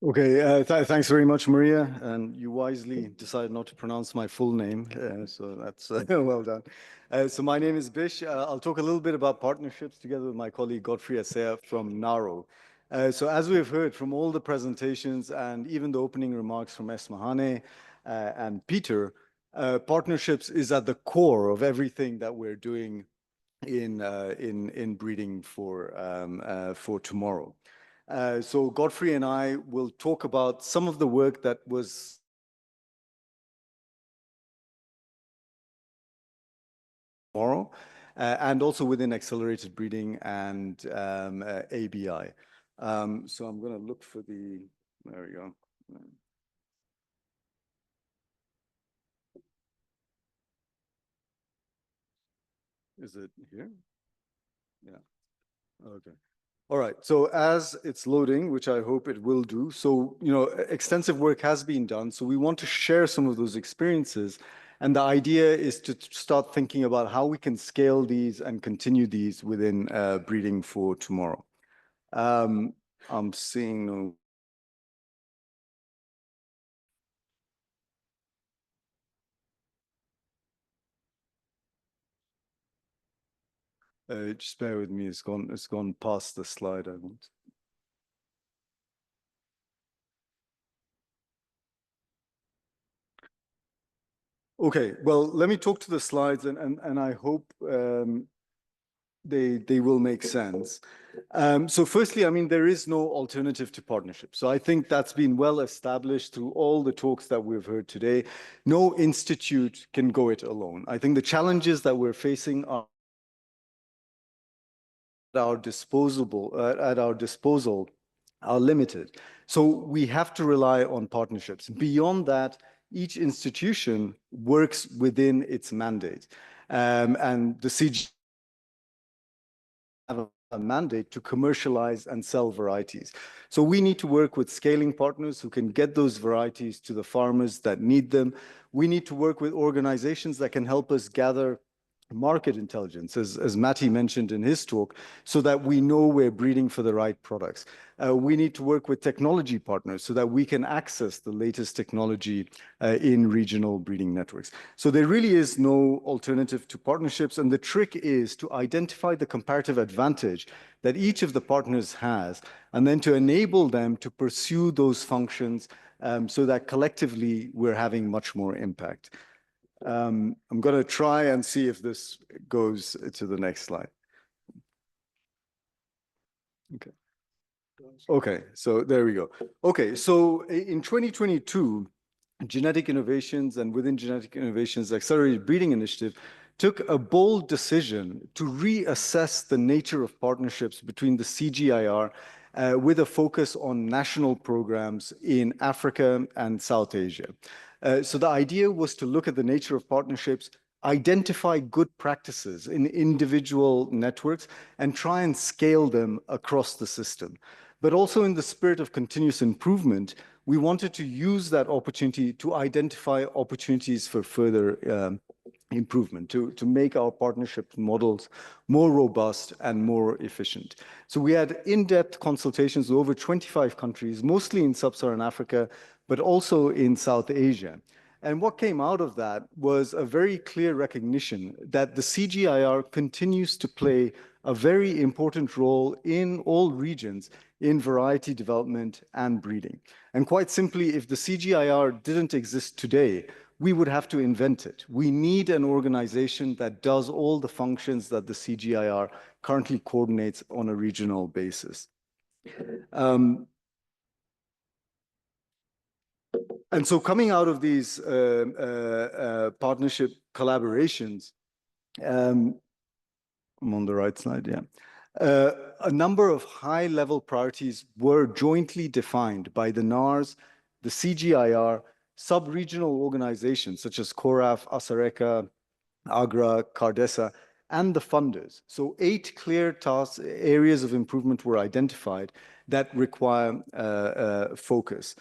Okay, thanks very much, Maria. And you wisely decided not to pronounce my full name, so that's well done. So my name is Bish. I'll talk a little bit about partnerships together with my colleague Godfrey Osea from NARES. So as we've heard from all the presentations and even the opening remarks from Esmahane and Peter, partnerships is at the core of everything that we're doing in breeding for tomorrow. So Godfrey and I will talk about some of the work that was tomorrow, and also within accelerated breeding and ABI. So I'm going to look for there we go. Is it here? Yeah. Okay. All right, so as it's loading, which I hope it will do, so, extensive work has been done, so we want to share some of those experiences, and the idea is to start thinking about how we can scale these and continue these within breeding for tomorrow. I'm seeing no... just bear with me, it's gone past the slide I want. Okay, well, let me talk to the slides and I hope they will make sense. So firstly, I mean, there is no alternative to partnership. So I think that's been well established through all the talks that we've heard today. No institute can go it alone. I think the challenges that we're facing are at our disposal are limited. So we have to rely on partnerships. Beyond that, each institution works within its mandate. And the CGIAR have a mandate to commercialize and sell varieties. So we need to work with scaling partners who can get those varieties to the farmers that need them. We need to work with organizations that can help us gather market intelligence, as Matty mentioned in his talk, so that we know we're breeding for the right products. We need to work with technology partners so that we can access the latest technology in regional breeding networks. So there really is no alternative to partnerships, and the trick is to identify the comparative advantage that each of the partners has, and then to enable them to pursue those functions so that collectively we're having much more impact. I'm going to try and see if this goes to the next slide. Okay. Okay, so there we go. Okay, so in 2022, Genetic Innovations and within Genetic Innovations Accelerated Breeding Initiative took a bold decision to reassess the nature of partnerships between the CGIAR with a focus on national programs in Africa and South Asia. So the idea was to look at the nature of partnerships, identify good practices in individual networks, and try and scale them across the system. But also in the spirit of continuous improvement, we wanted to use that opportunity to identify opportunities for further improvement, to make our partnership models more robust and more efficient. So we had in-depth consultations with over 25 countries, mostly in sub-Saharan Africa, but also in South Asia. And what came out of that was a very clear recognition that the CGIAR continues to play a very important role in all regions in variety development and breeding. And quite simply, if the CGIAR didn't exist today, we would have to invent it. We need an organization that does all the functions that the CGIAR currently coordinates on a regional basis. And so coming out of these partnership collaborations, I'm on the right slide, yeah. A number of high-level priorities were jointly defined by the NARES, the CGIAR, sub-regional organizations such as CORAF, ASARECA, AGRA, CARDESA, and the funders. So 8 clear tasks, areas of improvement were identified that require focus.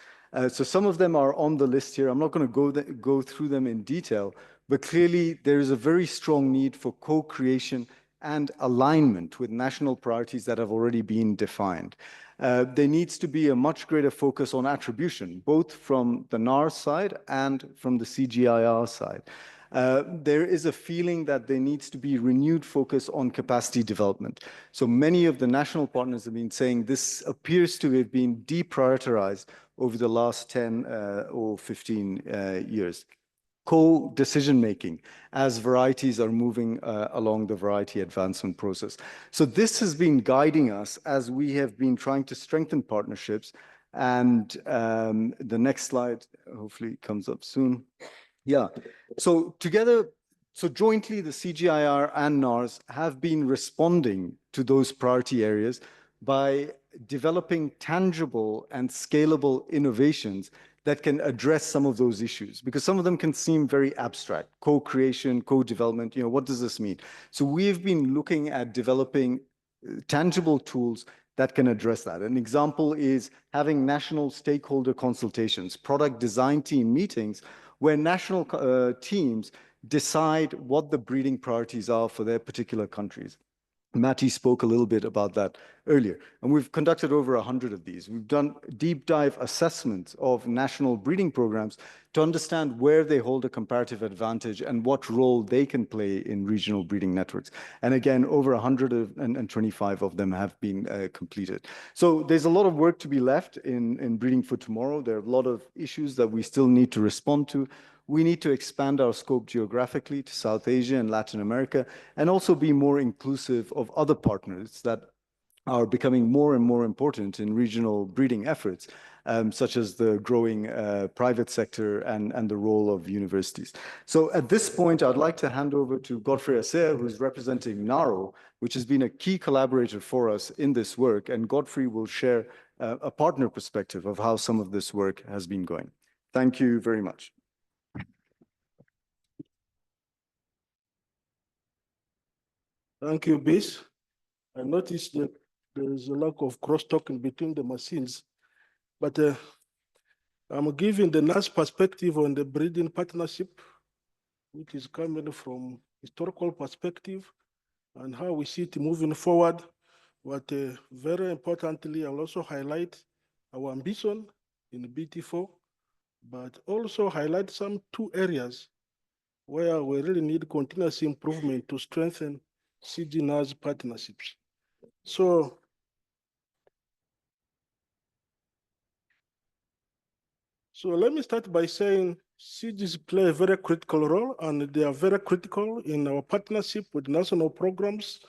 So some of them are on the list here. I'm not going to go through them in detail, but clearly there is a very strong need for co-creation and alignment with national priorities that have already been defined. There needs to be a much greater focus on attribution, both from the NARES side and from the CGIAR side. There is a feeling that there needs to be renewed focus on capacity development. So many of the national partners have been saying this appears to have been deprioritized over the last 10 or 15 years. Co-decision making as varieties are moving along the variety advancement process. So this has been guiding us as we have been trying to strengthen partnerships. And the next slide hopefully comes up soon. Yeah, so together, so jointly the CGIAR and NARES have been responding to those priority areas by developing tangible and scalable innovations that can address some of those issues, because some of them can seem very abstract. Co-creation, co-development, what does this mean? So we've been looking at developing tangible tools that can address that. An example is having national stakeholder consultations, product design team meetings, where national teams decide what the breeding priorities are for their particular countries. Matty spoke a little bit about that earlier, and we've conducted over 100 of these. We've done deep dive assessments of national breeding programs to understand where they hold a comparative advantage and what role they can play in regional breeding networks. And again, over 125 of them have been completed. So there's a lot of work to be left in Breeding for Tomorrow. There are a lot of issues that we still need to respond to. We need to expand our scope geographically to South Asia and Latin America, and also be more inclusive of other partners that are becoming more and more important in regional breeding efforts, such as the growing private sector and the role of universities. So at this point, I'd like to hand over to Godfrey Asser, who's representing NARO, which has been a key collaborator for us in this work, and Godfrey will share a partner perspective of how some of this work has been going. Thank you very much. Thank you, Bis. I noticed that there is a lack of cross-talking between the machines, but I'm giving the NAS perspective on the breeding partnership, which is coming from historical perspective and how we see it moving forward. But very importantly, I'll also highlight our ambition in BT4, but also highlight some 2 areas where we really need continuous improvement to strengthen CG-NAS partnerships. So let me start by saying CGs play a very critical role, and they are very critical in our partnership with national programs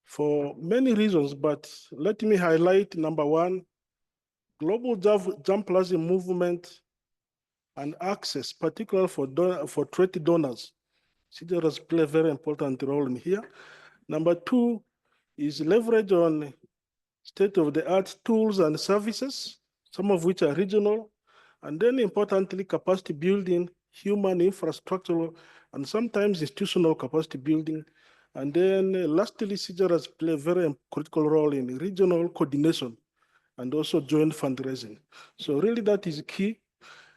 for many reasons, but let me highlight number 1, global germplasm movement and access, particularly for trade donors. CGIARs play a very important role in here. Number 2 is leverage on state-of-the-art tools and services, some of which are regional, and then importantly, capacity building, human infrastructure, and sometimes institutional capacity building. And then lastly, CGIARs play a very critical role in regional coordination and also joint fundraising. So really that is key.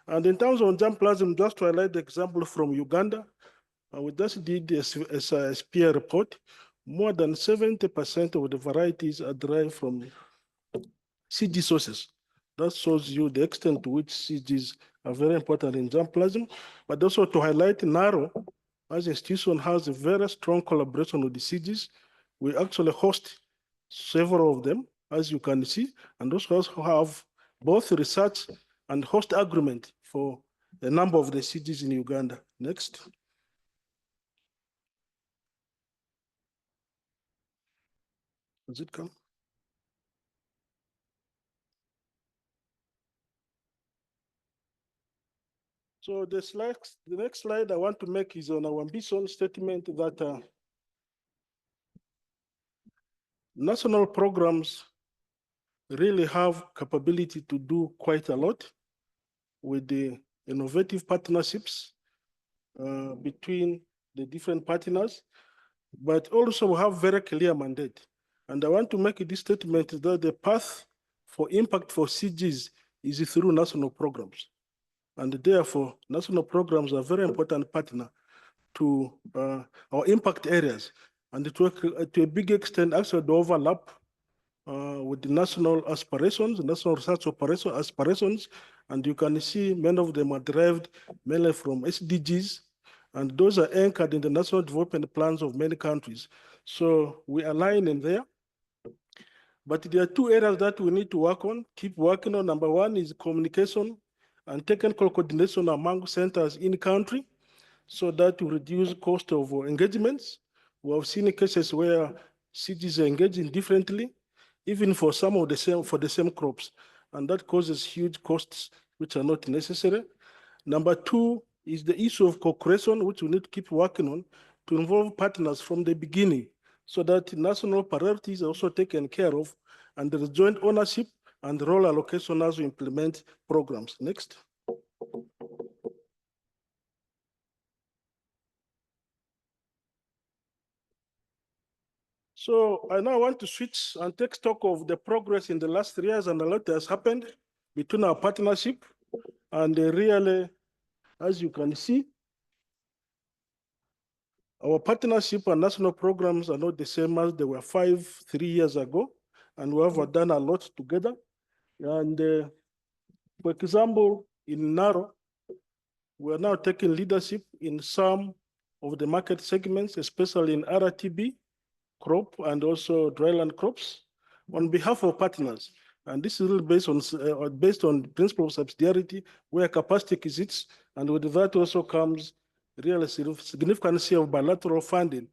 And in terms of germplasm, just to highlight the example from Uganda, we just did a SPIAR report. More than 70% of the varieties are derived from CG sources. That shows you the extent to which CGs are very important in germplasm, but also to highlight NARO as an institution has a very strong collaboration with the CGs. We actually host several of them, as you can see, and also have both research and host agreement for a number of the CGs in Uganda. Next. Does it come? So the next slide I want to make is on our ambition statement that national programs really have capability to do quite a lot with the innovative partnerships between the different partners, but also have very clear mandate. And I want to make this statement that the path for impact for CGs is through national programs. And therefore, national programs are a very important partner to our impact areas. And to a big extent, actually the overlap with the national aspirations, national research operation aspirations. And you can see many of them are derived mainly from SDGs. And those are anchored in the national development plans of many countries. So we align in there. But there are two areas that we need to work on, keep working on. Number one is communication and technical coordination among centers in country so that we reduce cost of engagements. We have seen cases where cities are engaging differently, even for some of the same crops. And that causes huge costs which are not necessary. Number two is the issue of co-creation, which we need to keep working on to involve partners from the beginning so that national priorities are also taken care of and there is joint ownership and role allocation as we implement programs. Next. So I now want to switch and take stock of the progress in the last 3 years and a lot has happened between our partnership and really, as you can see, our partnership and national programs are not the same as they were 3 years ago, and we have done a lot together. And for example, in NARO, we are now taking leadership in some of the market segments, especially in RTB, crop, and also dryland crops, on behalf of partners. And this is really based on principle of subsidiarity, where capacity exists, and with that also comes really significant share of bilateral funding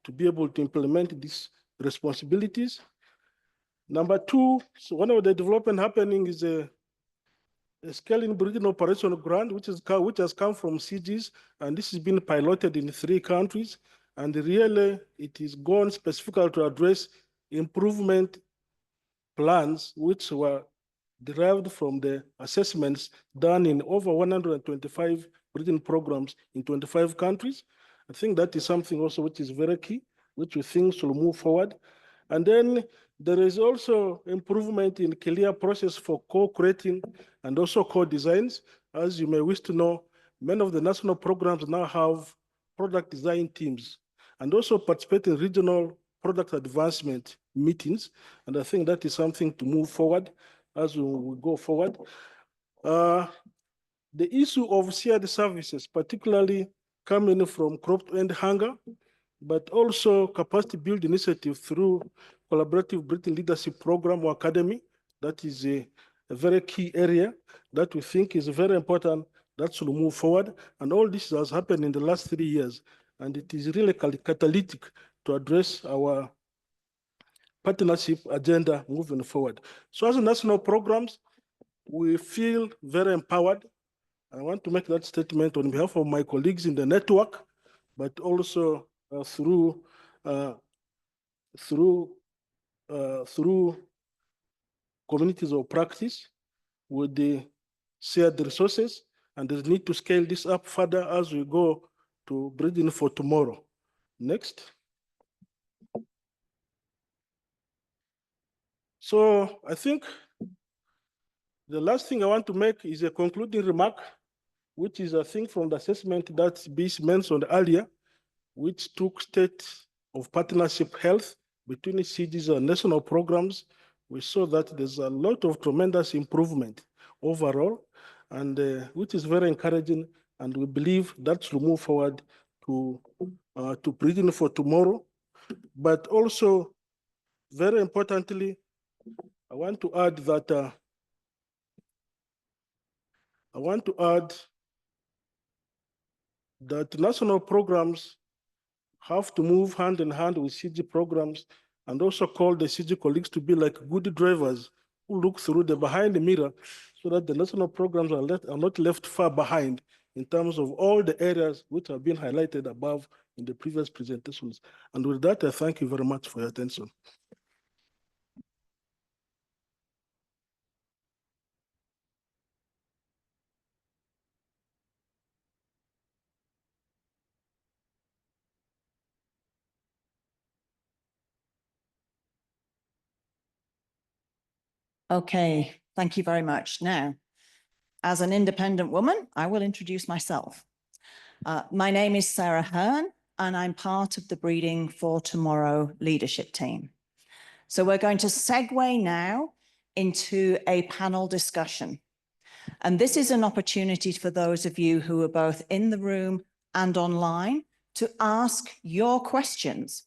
to be able to implement these responsibilities. Number two, so one of the development happening is a scaling breeding operation grant, which has come from CGs, and this has been piloted in 3 countries. And really, it is gone specifically to address improvement plans, which were derived from the assessments done in over 125 breeding programs in 25 countries. I think that is something also which is very key, which we think should move forward. And then there is also improvement in clear process for co-creating and also co-designs. As you may wish to know, many of the national programs now have product design teams and also participate in regional product advancement meetings. And I think that is something to move forward as we go forward. The issue of shared services, particularly coming from crop to end hunger, but also capacity build initiative through collaborative breeding leadership program or academy. That is a very key area that we think is very important that should move forward. And all this has happened in the last 3 years. And it is really catalytic to address our partnership agenda moving forward. So as national programs, we feel very empowered. I want to make that statement on behalf of my colleagues in the network, but also through communities of practice with the shared resources, and there's need to scale this up further as we go to breeding for tomorrow. Next. So I think The last thing I want to make is a concluding remark, which is a thing from the assessment that Bis mentioned earlier, which took state of partnership health between CGs and national programs. We saw that there's a lot of tremendous improvement overall, and which is very encouraging. And we believe that will move forward to breeding for tomorrow. But also, very importantly, I want to add that national programs have to move hand in hand with CG programs, and also call the CG colleagues to be like good drivers who look through the behind the mirror, so that the national programs are not left far behind in terms of all the areas which have been highlighted above in the previous presentations. And with that, I thank you very much for your attention. Okay, thank you very much. Now, as an independent woman, I will introduce myself. My name is Sarah Hearn, and I'm part of the Breeding for Tomorrow leadership team. So we're going to segue now into a panel discussion. And this is an opportunity for those of you who are both in the room and online to ask your questions.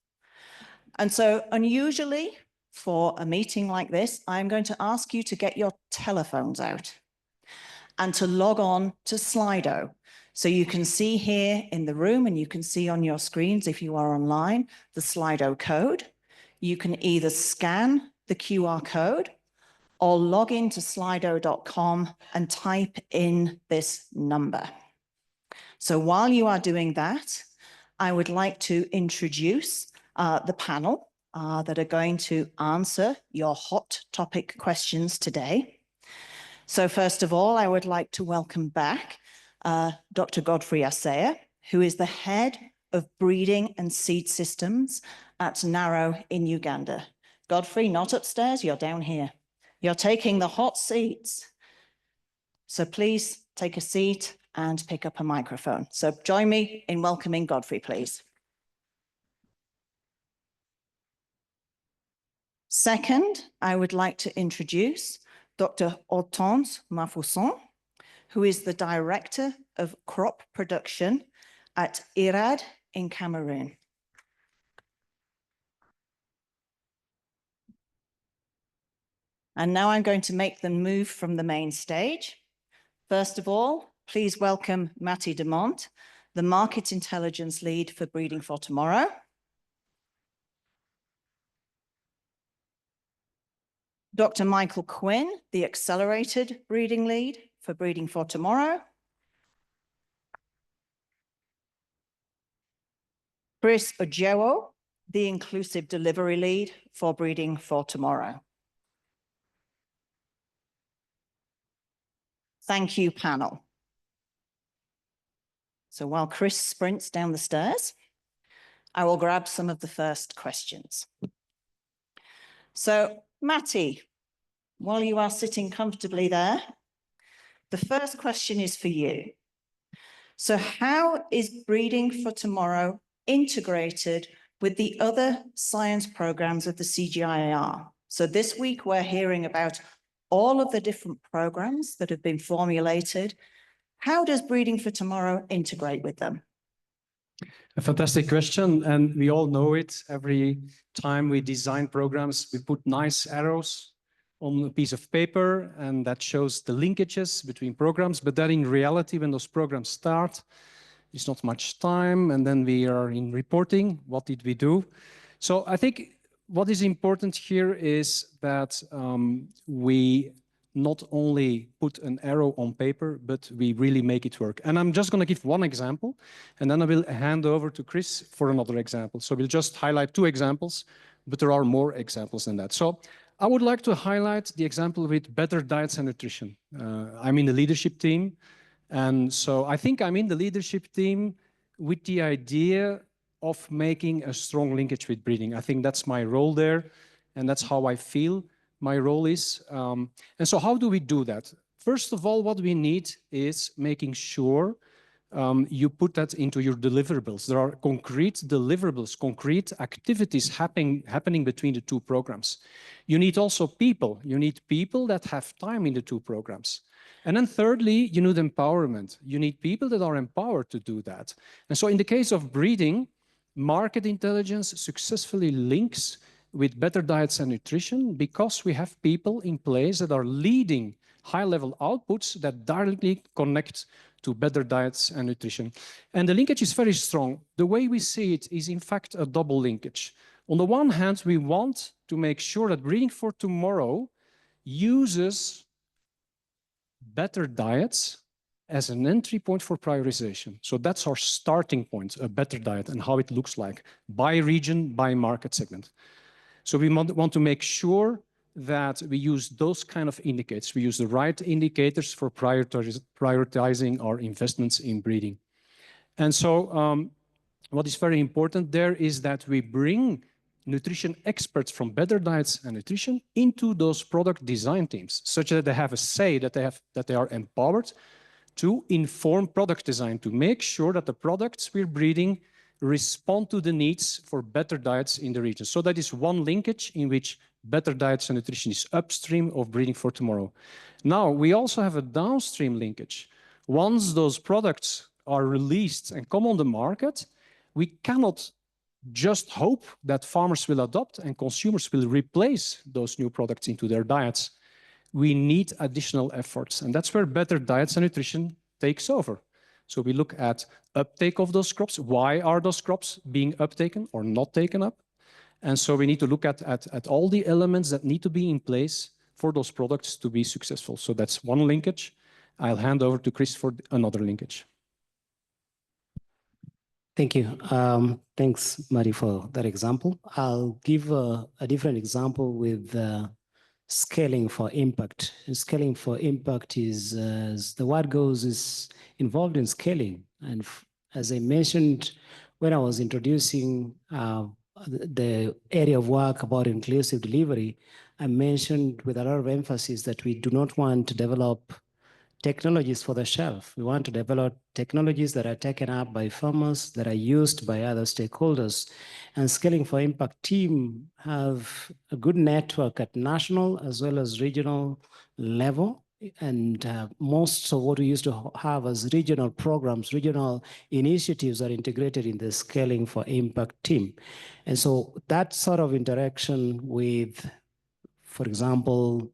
And so unusually, for a meeting like this, I'm going to ask you to get your telephones out and to log on to Slido. So you can see here in the room, and you can see on your screens if you are online, the Slido code. You can either scan the QR code or log into slido.com and type in this number. So while you are doing that, I would like to introduce the panel that are going to answer your hot topic questions today. So first of all, I would like to welcome back Dr. Godfrey Asseya, who is the head of breeding and seed systems at NARES in Uganda. Godfrey, not upstairs, you're down here. You're taking the hot seats. So please take a seat and pick up a microphone. So join me in welcoming Godfrey, please. Second, I would like to introduce Dr. Hortense Mafusson, who is the Director of Crop Production at IRAD in Cameroon. And now I'm going to make them move from the main stage. First of all, please welcome Matty Demont, the Market Intelligence Lead for Breeding for Tomorrow. Dr. Michael Quinn, the Accelerated Breeding Lead for Breeding for Tomorrow. Chris Ojewo, the Inclusive Delivery Lead for Breeding for Tomorrow. Thank you, panel. So while Chris sprints down the stairs, I will grab some of the first questions. So, Matty, while you are sitting comfortably there, the first question is for you. So how is Breeding for Tomorrow integrated with the other science programs of the CGIAR? So this week we're hearing about all of the different programs that have been formulated. How does Breeding for Tomorrow integrate with them? A fantastic question, and we all know it. Every time we design programs, we put nice arrows on a piece of paper, and that shows the linkages between programs. But then in reality, when those programs start, there's not much time, and then we are in reporting. What did we do? So I think what is important here is that we not only put an arrow on paper, but we really make it work. And I'm just going to give one example, and then I will hand over to Chris for another example. So we'll just highlight two examples, but there are more examples than that. So I would like to highlight the example with better diets and nutrition. I'm in the leadership team. And so I think I'm in the leadership team with the idea of making a strong linkage with breeding. I think that's my role there, and that's how I feel. my role is. And so how do we do that? First of all, what we need is making sure you put that into your deliverables. There are concrete deliverables, concrete activities happening between the two programs. You need also people. You need people that have time in the two programs. And then thirdly, you need empowerment. You need people that are empowered to do that. And so in the case of breeding, market intelligence successfully links with better diets and nutrition because we have people in place that are leading high-level outputs that directly connect to better diets and nutrition. And the linkage is very strong. The way we see it is in fact a double linkage. On the one hand, we want to make sure that Breeding for Tomorrow uses better diets as an entry point for prioritization. So that's our starting point, a better diet and how it looks like by region, by market segment. So we want to make sure that we use those kind of indicators. We use the right indicators for prioritizing our investments in breeding. And so what is very important there is that we bring nutrition experts from better diets and nutrition into those product design teams, such that they have a say, that they are empowered to inform product design, to make sure that the products we're breeding respond to the needs for better diets in the region. So that is one linkage in which better diets and nutrition is upstream of Breeding for Tomorrow. Now, we also have a downstream linkage. Once those products are released and come on the market, we cannot just hope that farmers will adopt and consumers will replace those new products into their diets. We need additional efforts, and that's where better diets and nutrition takes over. So we look at uptake of those crops. Why are those crops being uptaken or not taken up? And so we need to look at all the elements that need to be in place for those products to be successful. So that's one linkage. I'll hand over to Chris for another linkage. Thank you. Thanks, Mari, for that example. I'll give a different example with scaling for impact. And scaling for impact is, as the word goes, is involved in scaling. And as I mentioned when I was introducing the area of work about inclusive delivery, I mentioned with a lot of emphasis that we do not want to develop technologies for the shelf. We want to develop technologies that are taken up by farmers, that are used by other stakeholders. And Scaling for Impact team have a good network at national as well as regional level. And most of what we used to have as regional programs, regional initiatives are integrated in the Scaling for Impact team. And so that sort of interaction with, for example,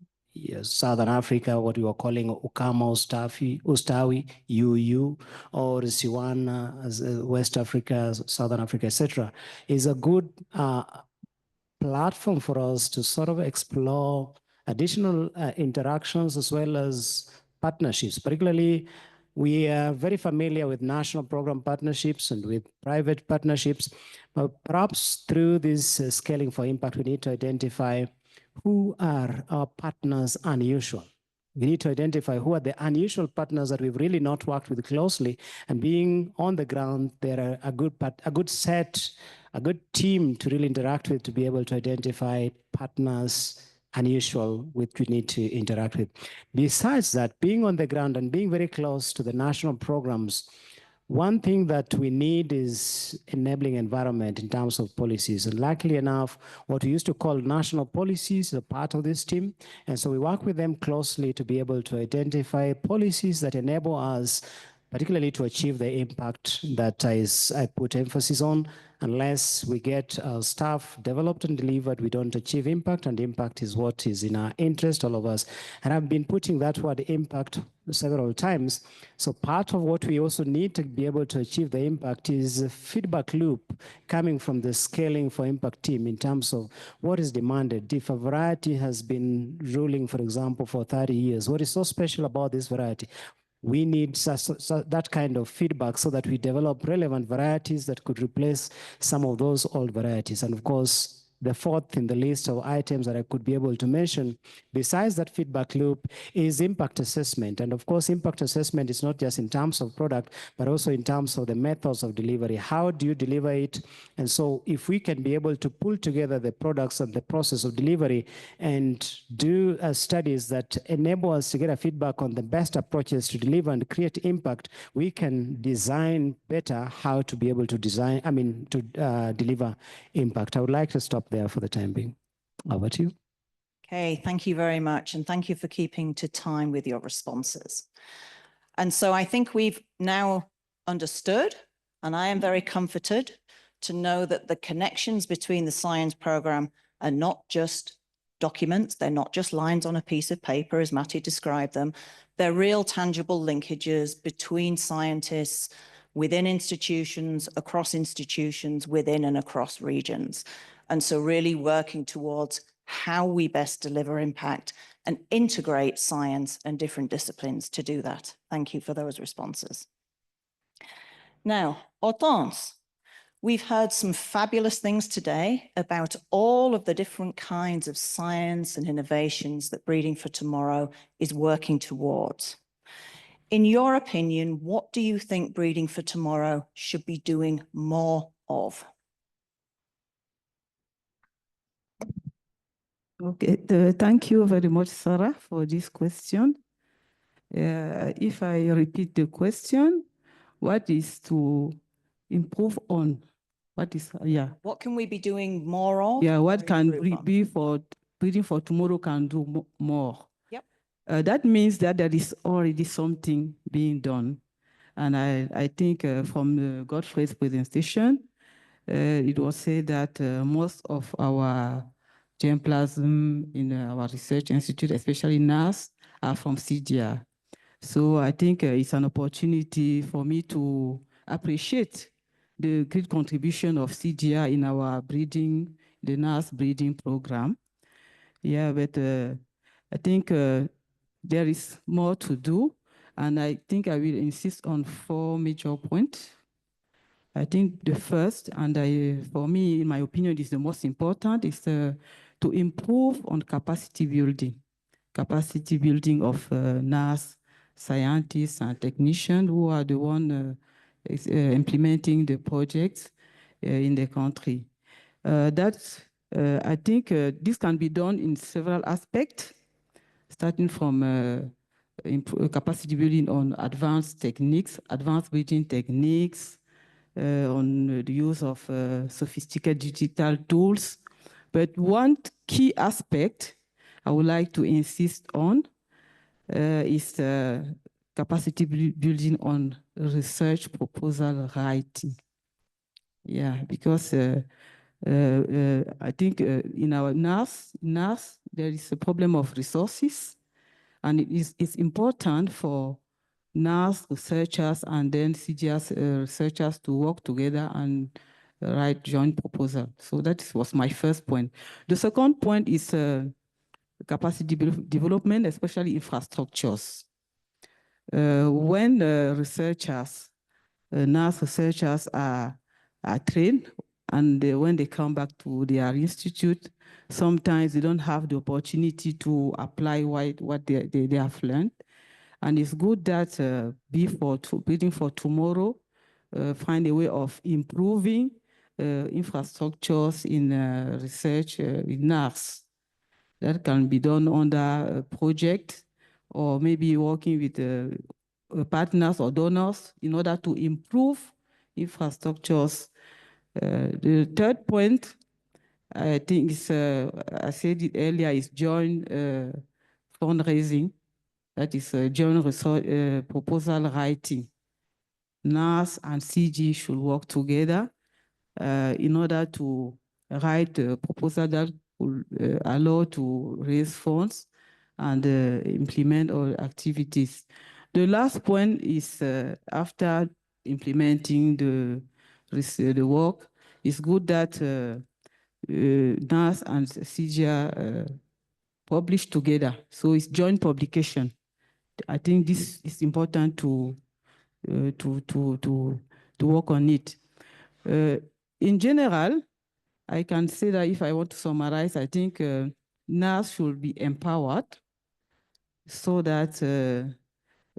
Southern Africa, what we were calling Ukama Ustawi, UU, or Siwana, as West Africa, Southern Africa, etc., is a good platform for us to sort of explore additional interactions as well as partnerships. Particularly, we are very familiar with national program partnerships and with private partnerships, but perhaps through this Scaling for Impact, we need to identify who are our partners unusual. We need to identify who are the unusual partners that we've really not worked with closely, and being on the ground, they're a good set, a good team to really interact with, to be able to identify partners unusual which we need to interact with. Besides that, being on the ground and being very close to the national programs, one thing that we need is enabling environment in terms of policies. And luckily enough, what we used to call national policies are part of this team. And so we work with them closely to be able to identify policies that enable us, particularly to achieve the impact that I put emphasis on. Unless we get our staff developed and delivered, we don't achieve impact, and impact is what is in our interest, all of us. And I've been putting that word impact several times. So part of what we also need to be able to achieve the impact is a feedback loop coming from the Scaling for Impact team in terms of what is demanded. If a variety has been ruling, for example, for 30 years, what is so special about this variety? We need that kind of feedback so that we develop relevant varieties that could replace some of those old varieties. And of course, the fourth in the list of items that I could be able to mention, besides that feedback loop, is impact assessment. And of course, impact assessment is not just in terms of product, but also in terms of the methods of delivery. How do you deliver it? And so if we can be able to pull together the products and the process of delivery and do studies that enable us to get a feedback on the best approaches to deliver and create impact, we can design better how to be able to deliver impact. I would like to stop there for the time being. Over to you. Okay, thank you very much. And thank you for keeping to time with your responses. And so I think we've now understood, and I am very comforted to know that the connections between the science program are not just documents, they're not just lines on a piece of paper, as Matti described them. They're real tangible linkages between scientists, within institutions, across institutions, within and across regions. And so really working towards how we best deliver impact and integrate science and different disciplines to do that. Thank you for those responses. Now, Hortense, we've heard some fabulous things today about all of the different kinds of science and innovations that Breeding for Tomorrow is working towards. In your opinion, what do you think Breeding for Tomorrow should be doing more of? Okay, thank you very much, Sarah, for this question. If I repeat the question, what is to improve on? What is, What can we be doing more of? Yeah, what can be for Breeding for Tomorrow can do more? Yep. That means that there is already something being done. And I think from Godfrey's presentation, it was said that most of our germplasm in our research institute, especially NARES, are from CGIAR. So I think it's an opportunity for me to appreciate the great contribution of CGIAR in our breeding, the NARES breeding program. Yeah, but I think there is more to do. And I think I will insist on 4 major points. I think the first, and for me, in my opinion, is the most important, is to improve on capacity building of NARES scientists and technicians who are the one implementing the projects in the country. I think this can be done in several aspects, starting from capacity building on advanced techniques, advanced breeding techniques, on the use of sophisticated digital tools. But one key aspect I would like to insist on is capacity building on research proposal writing. Yeah, because I think in our NARES, there is a problem of resources, and it's important for NARES researchers and then CGIAR researchers to work together and write joint proposal. So that was my first point. The second point is capacity development, especially infrastructures. When researchers, NARES researchers are trained, and when they come back to their institute, sometimes they don't have the opportunity to apply what they have learned. And it's good that Breeding for Tomorrow find a way of improving infrastructures in research in NARES. That can be done under a project or maybe working with partners or donors in order to improve infrastructures. The third point, I think, is, I said it earlier, is joint fundraising. That is joint proposal writing. NARES and CG should work together in order to write a proposal that will allow to raise funds and implement all activities. The last point is after implementing the work, it's good that NARES and CGIAR publish together. So it's joint publication. I think this is important to work on it. In general, I can say that if I want to summarize, I think NARES should be empowered so that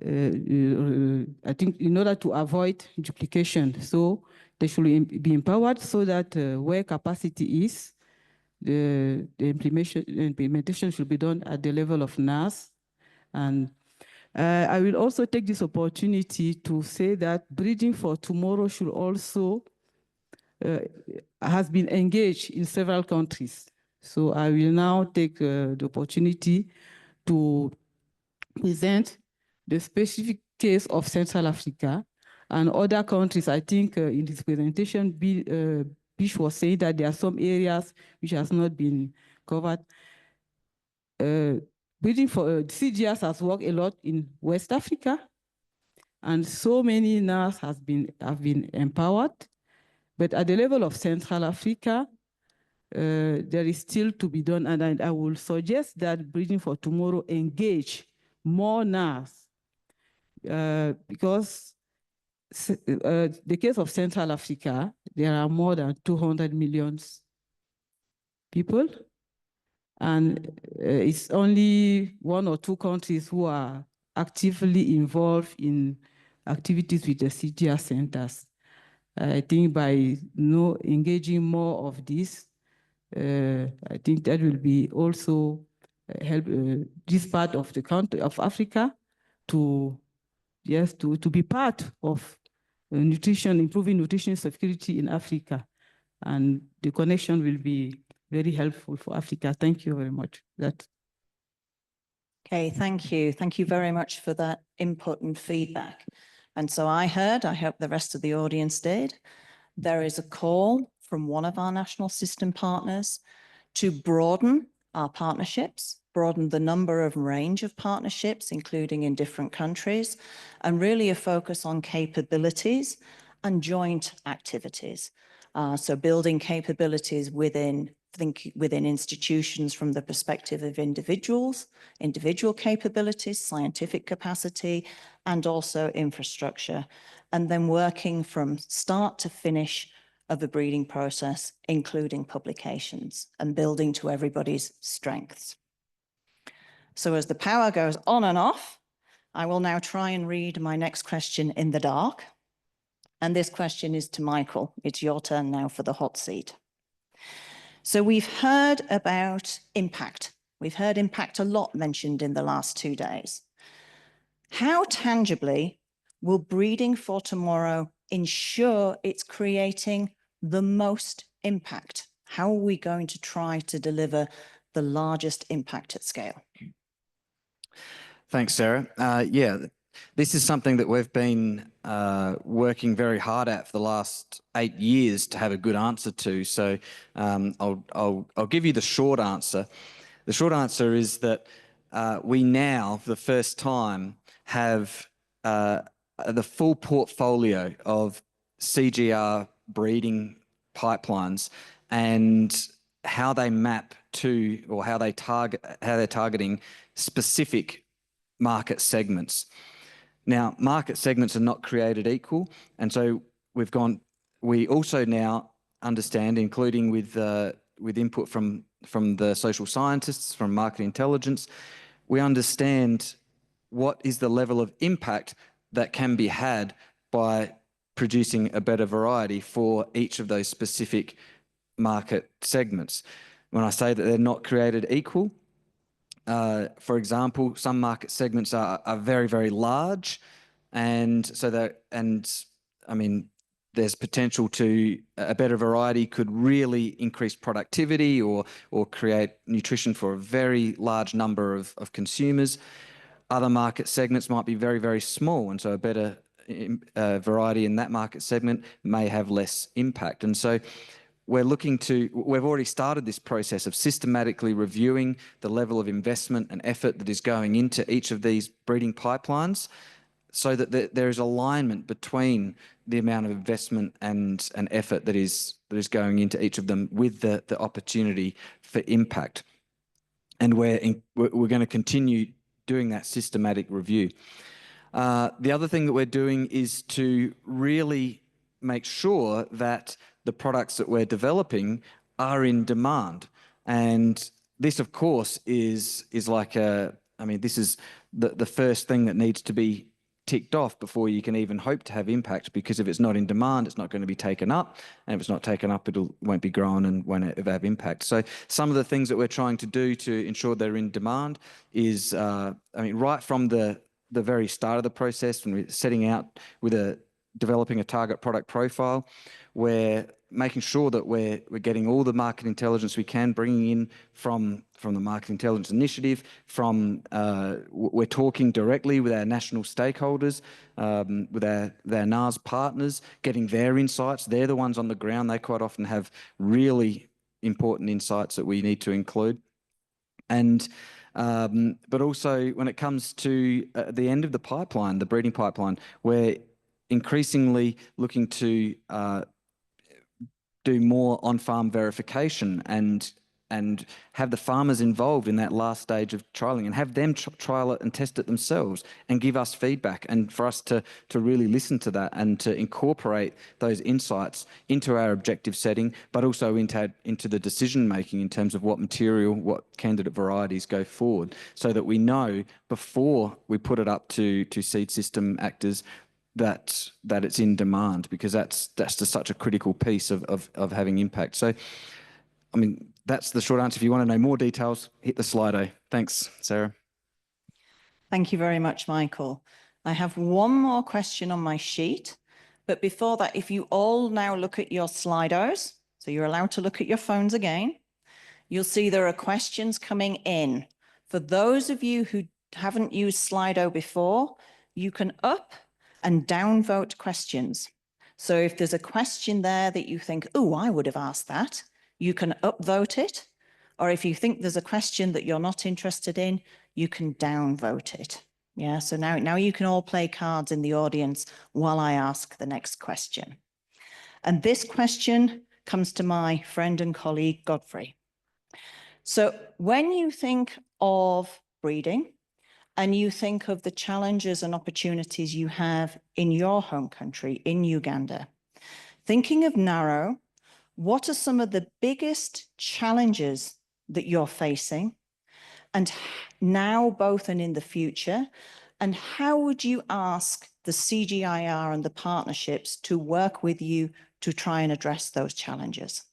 I think in order to avoid duplication, so they should be empowered so that where capacity is, the implementation should be done at the level of NARES. And I will also take this opportunity to say that Breeding for Tomorrow should also has been engaged in several countries. So I will now take the opportunity to present the specific case of Central Africa and other countries. I think in this presentation, Bish was saying that there are some areas which has not been covered. Breeding for CGIAR has worked a lot in West Africa, and so many NARES have been empowered. But at the level of Central Africa, there is still to be done, and I will suggest that Breeding for Tomorrow engage more NARES because the case of Central Africa, there are more than 200 million people, and it's only 1 or 2 countries who are actively involved in activities with the CGIAR centers. I think by engaging more of this, I think that will be also help this part of the country of Africa to be part of nutrition, improving nutrition security in Africa, and the connection will be very helpful for Africa. Thank you very much. Okay, thank you. Thank you very much for that input and feedback. And so I hope the rest of the audience did, there is a call from one of our national system partners to broaden our partnerships, broaden the number of range of partnerships, including in different countries, and really a focus on capabilities and joint activities. So building capabilities within institutions from the perspective of individual capabilities, scientific capacity, and also infrastructure, and then working from start to finish of the breeding process, including publications, and building to everybody's strengths. So as the power goes on and off, I will now try and read my next question in the dark. And this question is to Michael. It's your turn now for the hot seat. So we've heard about impact. We've heard impact a lot mentioned in the last 2 days. How tangibly will Breeding for Tomorrow ensure it's creating the most impact? How are we going to try to deliver the largest impact at scale? Thanks, Sarah. Yeah, this is something that we've been working very hard at for the last 8 years to have a good answer to. So I'll give you the short answer. The short answer is that we now, for the first time, have the full portfolio of CGIAR breeding pipelines and how they map to, or how they're targeting specific market segments. Now, market segments are not created equal, and so we also now understand, including with input from the social scientists, from market intelligence, we understand what is the level of impact that can be had by producing a better variety for each of those specific market segments. When I say that they're not created equal, for example, some market segments are very, very large, and so I mean, there's potential to a better variety could really increase productivity or create nutrition for a very large number of consumers. Other market segments might be very, very small, and so a better variety in that market segment may have less impact. And so we've already started this process of systematically reviewing the level of investment and effort that is going into each of these breeding pipelines, so that there is alignment between the amount of investment and effort that is going into each of them with the opportunity for impact. And we're going to continue doing that systematic review. The other thing that we're doing is to really make sure that the products that we're developing are in demand. And this, of course, is like this is the first thing that needs to be ticked off before you can even hope to have impact, because if it's not in demand, it's not going to be taken up. And if it's not taken up, won't be grown and won't have impact. So some of the things that we're trying to do to ensure they're in demand is, right from the very start of the process, when we're setting out with developing a target product profile, we're making sure that we're getting all the market intelligence we can, bringing in from the Market Intelligence Initiative, we're talking directly with our national stakeholders, with our NARES partners, getting their insights. They're the ones on the ground. They quite often have really important insights that we need to include. And but also when it comes to the end of the pipeline, the breeding pipeline, we're increasingly looking to do more on-farm verification and have the farmers involved in that last stage of trialling, and have them trial it and test it themselves and give us feedback, and for us to really listen to that and to incorporate those insights into our objective setting, but also into the decision making in terms of what material, what candidate varieties go forward, so that we know before we put it up to seed system actors that it's in demand, because that's just such a critical piece of having impact. So, that's the short answer. If you want to know more details, hit the Slido. Thanks, Sarah. Thank you very much, Michael. I have one more question on my sheet, but before that, if you all now look at your Slidos, so you're allowed to look at your phones again, you'll see there are questions coming in. For those of you who haven't used Slido before, you can up and downvote questions. So if there's a question there that you think, oh, I would have asked that, you can upvote it. Or if you think there's a question that you're not interested in, you can downvote it. Yeah, so now you can all play cards in the audience while I ask the next question. And this question comes to my friend and colleague, Godfrey. So when you think of breeding, and you think of the challenges and opportunities you have in your home country, in Uganda, thinking of NARO, what are some of the biggest challenges that you're facing, and now both and in the future, and how would you ask the CGIAR and the partnerships to work with you to try and address those challenges?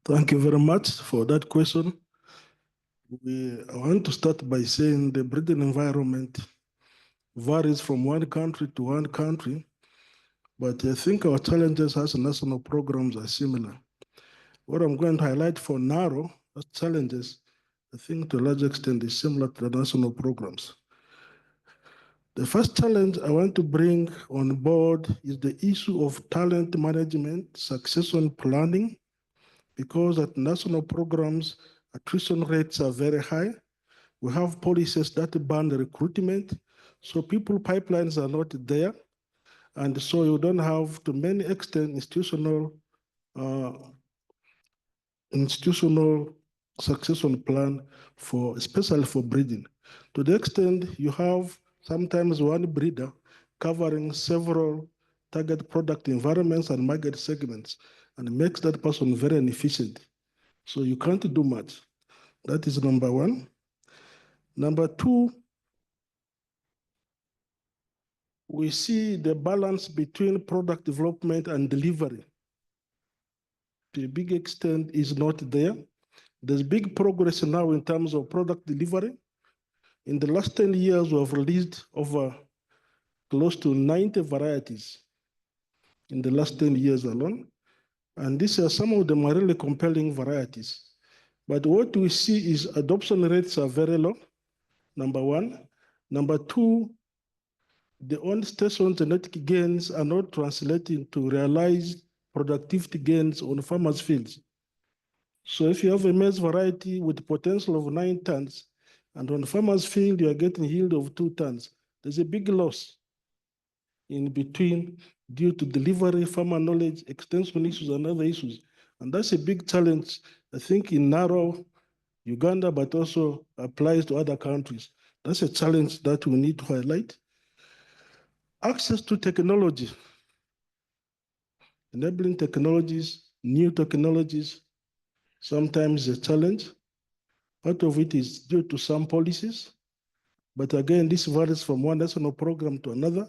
Thank you very much for that question. I want to start by saying the breeding environment varies from one country to one country, but I think our challenges as national programs are similar. What I'm going to highlight for NARO as challenges, I think to a large extent is similar to the national programs. The first challenge I want to bring on board is the issue of talent management, succession planning, because at national programs, attrition rates are very high. We have policies that ban recruitment, so people pipelines are not there. And so you don't have, to many extent, institutional succession plan especially for breeding. To the extent you have sometimes one breeder covering several target product environments and market segments, and makes that person very inefficient. So you can't do much. That is number one. Number two, we see the balance between product development and delivery. To a big extent is not there. There's big progress now in terms of product delivery. In the last 10 years, we have released over close to 90 varieties in the last 10 years alone. And these are some of them are really compelling varieties. But what we see is adoption rates are very low, number one. Number two, the on-station genetic gains are not translating to realized productivity gains on farmers' fields. So if you have a maize variety with potential of 9 tons, and on farmers' field, you are getting yield of 2 tons, there's a big loss in between due to delivery, farmer knowledge, extension issues, and other issues. And that's a big challenge, I think, in NARO, Uganda, but also applies to other countries. That's a challenge that we need to highlight. Access to technology. Enabling technologies, new technologies, sometimes a challenge. Part of it is due to some policies. But again, this varies from one national program to another.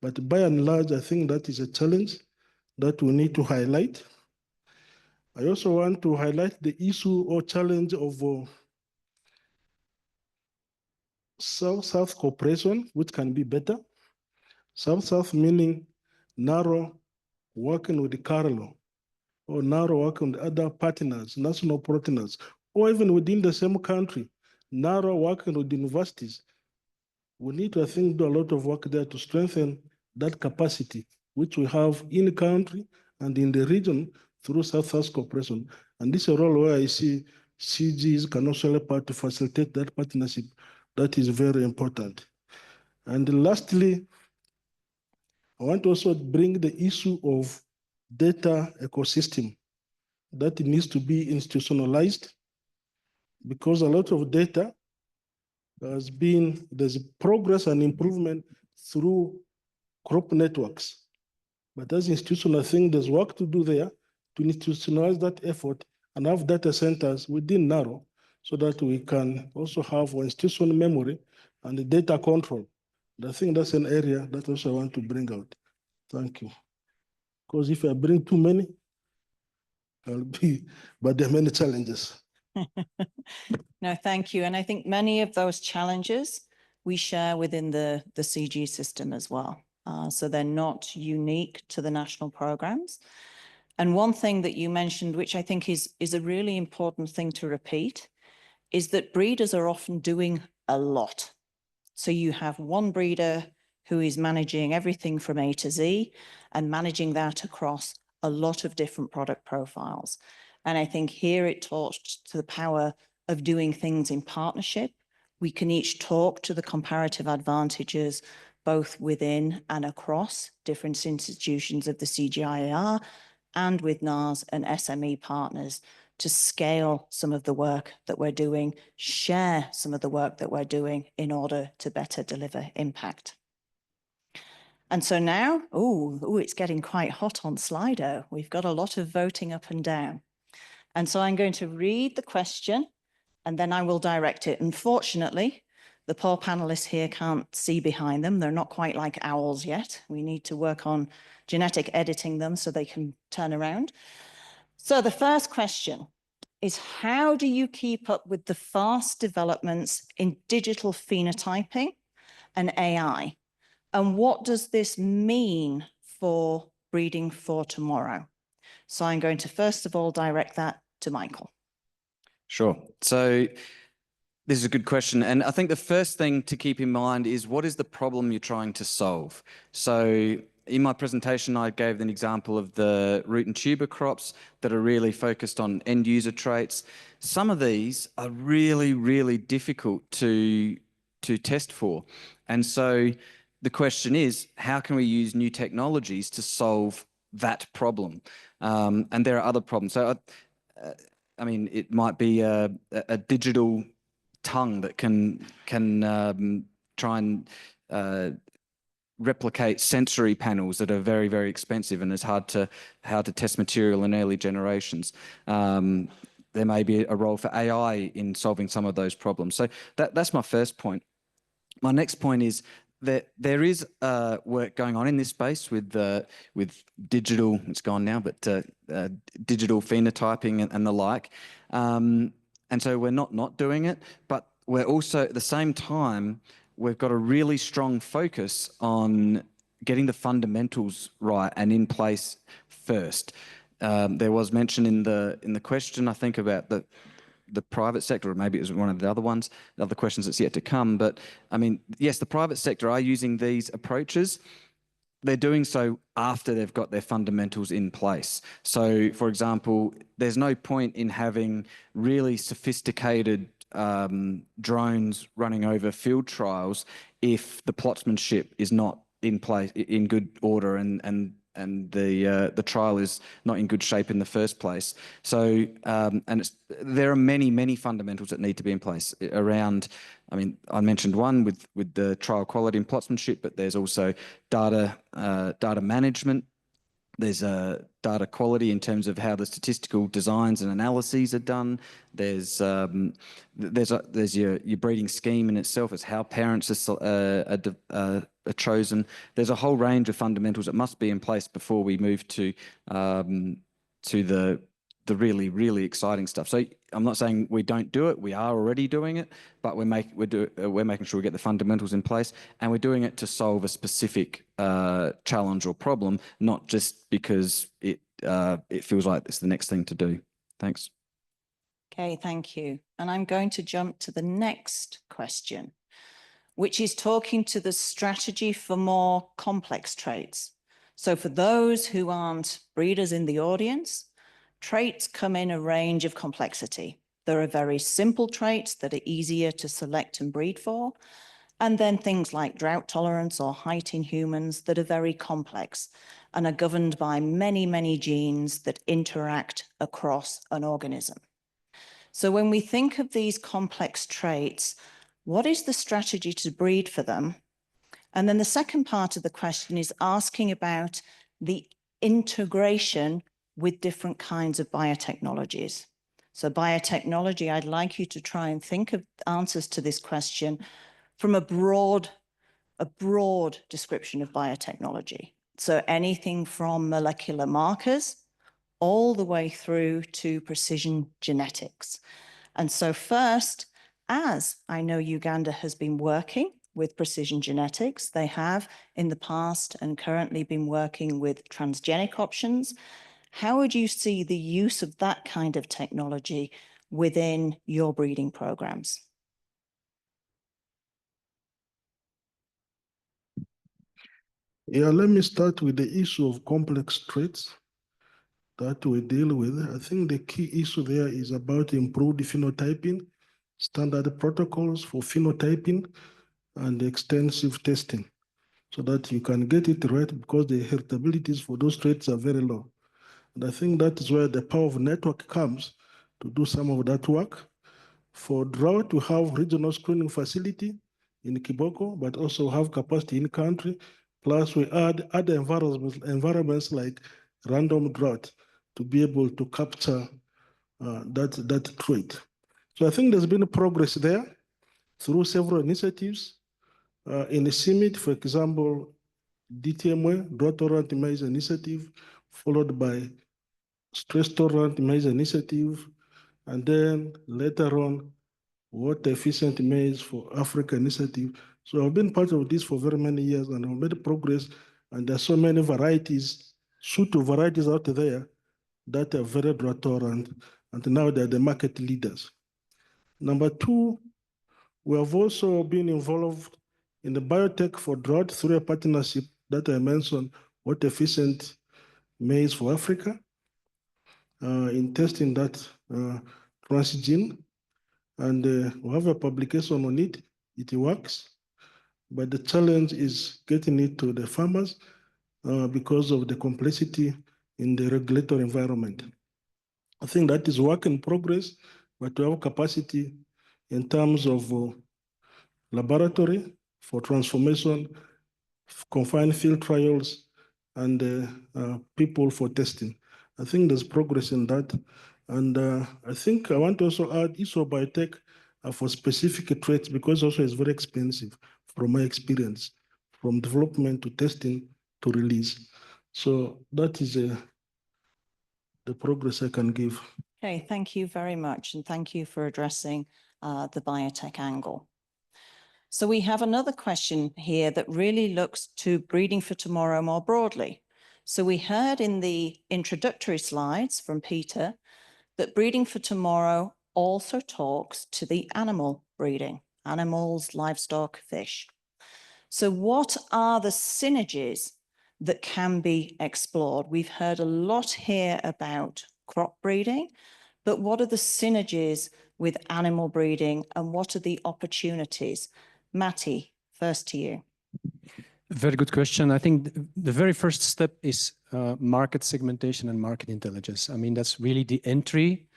But by and large, I think that is a challenge that we need to highlight. I also want to highlight the issue or challenge of South-South cooperation, which can be better. South-South meaning narrow working with the Carlo, or narrow working with other partners, national partners, or even within the same country, narrow working with universities. We need to, I think, do a lot of work there to strengthen that capacity, which we have in the country and in the region through South-South cooperation. And this is a role where I see CGs can also help out to facilitate that partnership. That is very important. And lastly, I want to also bring the issue of data ecosystem that needs to be institutionalized, because a lot of data there's progress and improvement through crop networks. But as institutional, I think there's work to do there to institutionalize that effort and have data centers within NARO so that we can also have institutional memory and the data control. And I think that's an area that also I want to bring out. Thank you. Because if I bring too many, but there are many challenges. No, thank you. And I think many of those challenges we share within the CG system as well. So they're not unique to the national programs. And one thing that you mentioned, which I think is a really important thing to repeat, is that breeders are often doing a lot. So you have one breeder who is managing everything from A to Z and managing that across a lot of different product profiles. And I think here it talks to the power of doing things in partnership. We can each talk to the comparative advantages both within and across different institutions of the CGIAR and with NARES and SME partners to scale some of the work that we're doing, share some of the work that we're doing in order to better deliver impact. And so now, it's getting quite hot on Slido. We've got a lot of voting up and down. And so I'm going to read the question and then I will direct it. Unfortunately, the poor panelists here can't see behind them. They're not quite like owls yet. We need to work on genetic editing them so they can turn around. So the first question is, how do you keep up with the fast developments in digital phenotyping and AI? And what does this mean for breeding for tomorrow? So I'm going to first of all direct that to Michael. Sure. So this is a good question. And I think the first thing to keep in mind is, what is the problem you're trying to solve? So in my presentation, I gave an example of the root and tuber crops that are really focused on end user traits. Some of these are really, really difficult to test for. And so the question is, how can we use new technologies to solve that problem? And there are other problems. So, I mean, it might be a digital tongue that can try and replicate sensory panels that are very, very expensive, and it's hard to test material in early generations. There may be a role for AI in solving some of those problems. So that's my first point. My next point is that there is work going on in this space with digital, it's gone now, but digital phenotyping and the like. And so we're not doing it, but we're also at the same time, we've got a really strong focus on getting the fundamentals right and in place first. There was mention in the question, I think, about the private sector, or maybe it was one of the other ones, the other questions that's yet to come. But I mean, yes, the private sector are using these approaches. They're doing so after they've got their fundamentals in place. So, for example, there's no point in having really sophisticated drones running over field trials if the plotmanship is not in place, in good order, and the trial is not in good shape in the first place. So, there are many fundamentals that need to be in place around. I mean, I mentioned one with the trial quality and plotmanship, but there's also data management. There's data quality in terms of how the statistical designs and analyses are done. There's your breeding scheme in itself. It's how parents are chosen. There's a whole range of fundamentals that must be in place before we move to the really, really exciting stuff. So I'm not saying we don't do it. We are already doing it, but we're making sure we get the fundamentals in place, and we're doing it to solve a specific challenge or problem, not just because it feels like it's the next thing to do. Thanks. Okay, thank you. And I'm going to jump to the next question, which is talking to the strategy for more complex traits. So for those who aren't breeders in the audience, traits come in a range of complexity. There are very simple traits that are easier to select and breed for, and then things like drought tolerance or height in humans that are very complex and are governed by many, many genes that interact across an organism. So when we think of these complex traits, what is the strategy to breed for them? And then the second part of the question is asking about the integration with different kinds of biotechnologies. So biotechnology, I'd like you to try and think of answers to this question from a broad description of biotechnology. So anything from molecular markers all the way through to precision genetics. And so first, as I know Uganda has been working with precision genetics, they have in the past and currently been working with transgenic options. How would you see the use of that kind of technology within your breeding programs? Yeah, let me start with the issue of complex traits that we deal with. I think the key issue there is about improved phenotyping, standard protocols for phenotyping, and extensive testing so that you can get it right, because the heritabilities for those traits are very low. And I think that is where the power of network comes to do some of that work. For drought, we have regional screening facility in Kiboko, but also have capacity in country. Plus we add other environments like random drought to be able to capture that trait. So I think there's been progress there through several initiatives. In the CIMIT, for example, DTMA, Drought Tolerant Maize Initiative, followed by Stress Tolerant Maize Initiative, and then later on, Water Efficient Maize for Africa Initiative. So I've been part of this for very many years, and I've made progress, and there's so many varieties, suite of varieties out there that are very drought tolerant, and now they're the market leaders. Number two, we have also been involved in the biotech for drought through a partnership that I mentioned, Water Efficient Maize for Africa, in testing that transgene. And we have a publication on it. It works, but the challenge is getting it to the farmers because of the complexity in the regulatory environment. I think that is work in progress, but we have capacity in terms of laboratory for transformation, confined field trials, and people for testing. I think there's progress in that. And I think I want to also add ISO biotech for specific traits, because also it's very expensive from my experience, from development to testing to release. So that is the progress I can give. Okay, thank you very much. And thank you for addressing the biotech angle. So we have another question here that really looks to breeding for tomorrow more broadly. So we heard in the introductory slides from Peter that breeding for tomorrow also talks to the animal breeding, animals, livestock, fish. So what are the synergies that can be explored? We've heard a lot here about crop breeding, but what are the synergies with animal breeding and what are the opportunities? Matti, first to you. Very good question. I think the very first step is market segmentation and market intelligence. I mean, that's really the entry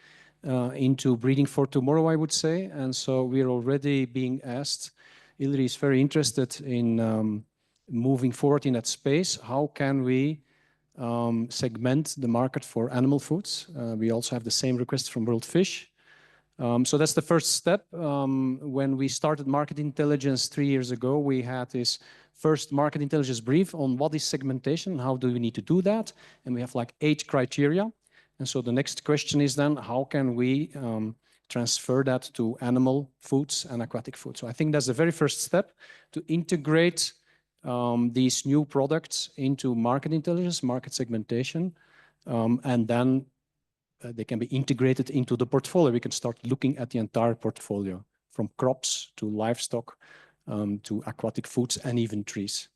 into breeding for tomorrow, I would say. And so we're already being asked, ILRI is very interested in moving forward in that space. How can we segment the market for animal foods. We also have the same request from World Fish. So that's the first step. When we started market intelligence 3 years ago, we had this first market intelligence brief on what is segmentation, how do we need to do that? And we have like 8 criteria. And so the next question is then, how can we transfer that to animal foods and aquatic food? So I think that's the very first step, to integrate these new products into market intelligence, market segmentation, and then they can be integrated into the portfolio. We can start looking at the entire portfolio, from crops to livestock to aquatic foods and even trees.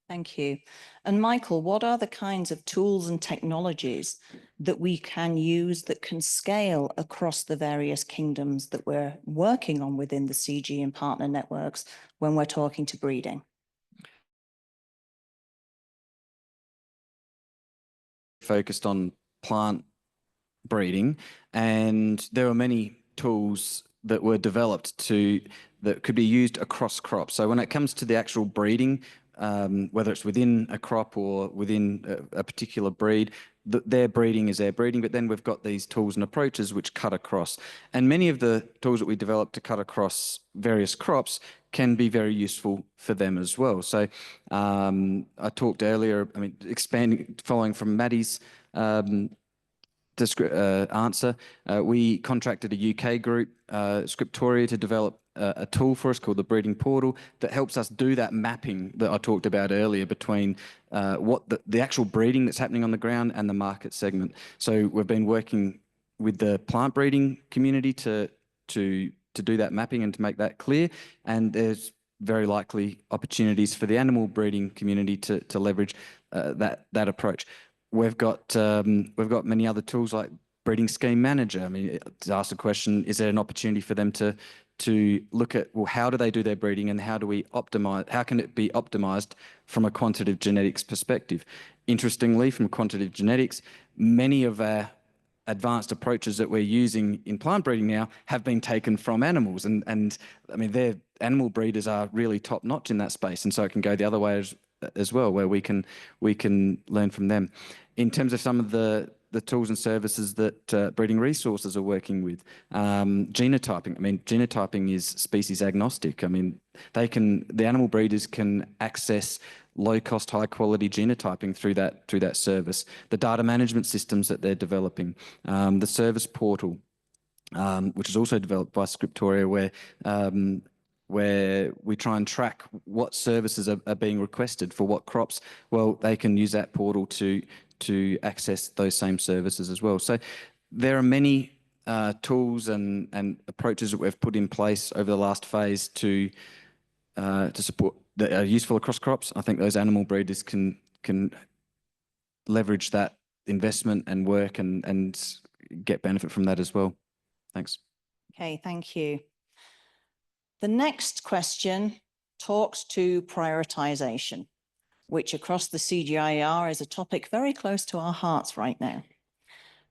Thank you. And Michael, what are the kinds of tools and technologies that we can use that can scale across the various kingdoms that we're working on within the CG and partner networks when we're talking to breeding? Focused on plant breeding, and there are many tools that were developed that could be used across crops. So when it comes to the actual breeding, whether it's within a crop or within a particular breed, their breeding is their breeding, but then we've got these tools and approaches which cut across. And many of the tools that we developed to cut across various crops can be very useful for them as well. So I talked earlier, I mean, expanding, following from Maddie's answer, we contracted a UK group, Scriptoria, to develop a tool for us called the Breeding Portal that helps us do that mapping that I talked about earlier between what the actual breeding that's happening on the ground and the market segment. So we've been working with the plant breeding community to do that mapping and to make that clear. And there's very likely opportunities for the animal breeding community to leverage that approach. We've got many other tools like Breeding Scheme Manager. I mean, to ask the question, is there an opportunity for them to look at, well, how do they do their breeding and how do we optimize, how can it be optimized from a quantitative genetics perspective? Interestingly, from quantitative genetics, many of our advanced approaches that we're using in plant breeding now have been taken from animals. And I mean, their animal breeders are really top notch in that space. And so it can go the other way as well, where we can learn from them. In terms of some of the tools and services that breeding resources are working with, genotyping. I mean, genotyping is species agnostic. I mean, the animal breeders can access low-cost, high-quality genotyping through that service. The data management systems that they're developing, the service portal, which is also developed by Scriptoria, where we try and track what services are being requested for what crops. Well, they can use that portal to access those same services as well. So there are many tools and approaches that we've put in place over the last phase to support that are useful across crops. I think those animal breeders can leverage that investment and work and get benefit from that as well. Thanks. Okay, thank you. The next question talks to prioritization, which across the CGIAR is a topic very close to our hearts right now.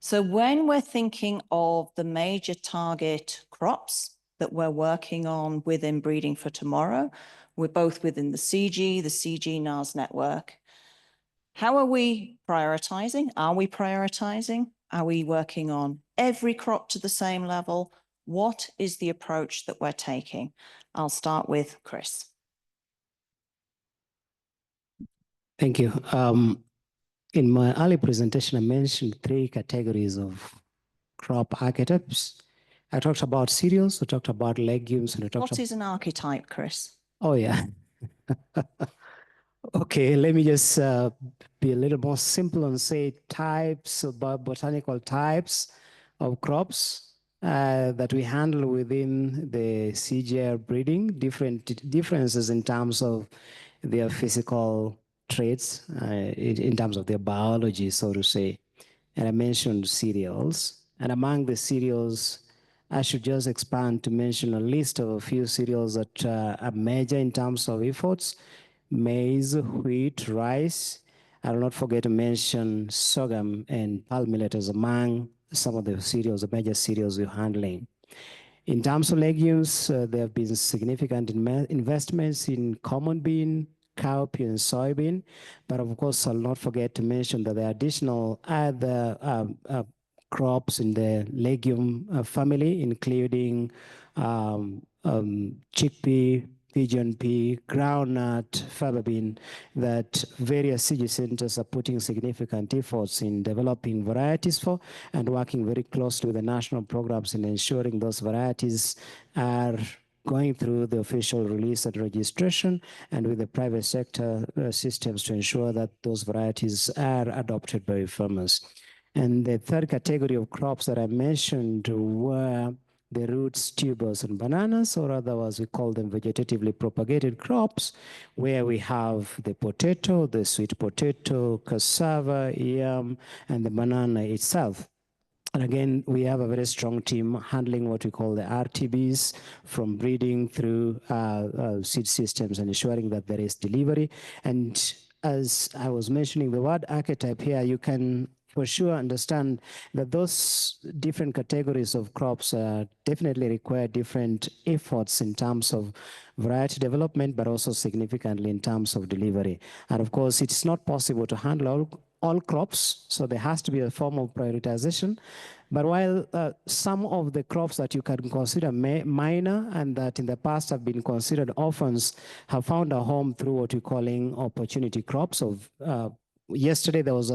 So when we're thinking of the major target crops that we're working on within Breeding for Tomorrow, we're both within the CG NARES network. How are we prioritizing? Are we prioritizing? Are we working on every crop to the same level? What is the approach that we're taking? I'll start with Chris. Thank you. In my early presentation, I mentioned 3 categories of crop archetypes. I talked about cereals, I talked about legumes, and I talked about... What is an archetype, Chris? Oh, yeah. Okay, let me just be a little more simple and say types, botanical types of crops that we handle within the CGIAR breeding, differences in terms of their physical traits, in terms of their biology, so to say. And I mentioned cereals. And among the cereals, I should just expand to mention a list of a few cereals that are major in terms of efforts: maize, wheat, rice. I will not forget to mention sorghum and palm millet as among some of the cereals, the major cereals we're handling. In terms of legumes, there have been significant investments in common bean, cowpea and soybean. But of course, I'll not forget to mention that there are additional other crops in the legume family, including chickpea, pigeon pea, groundnut, faba bean, that various CG centers are putting significant efforts in developing varieties for and working very closely with the national programs in ensuring those varieties are going through the official release and registration and with the private sector systems to ensure that those varieties are adopted by farmers. And the third category of crops that I mentioned were the roots, tubers, and bananas, or otherwise we call them vegetatively propagated crops, where we have the potato, the sweet potato, cassava, yam, and the banana itself. And again, we have a very strong team handling what we call the RTBs, from breeding through seed systems and ensuring that there is delivery. And as I was mentioning the word archetype here, you can for sure understand that those different categories of crops definitely require different efforts in terms of variety development, but also significantly in terms of delivery. And of course, it's not possible to handle all crops, so there has to be a form of prioritization. But while some of the crops that you can consider minor and that in the past have been considered orphans have found a home through what we're calling opportunity crops of yesterday, there was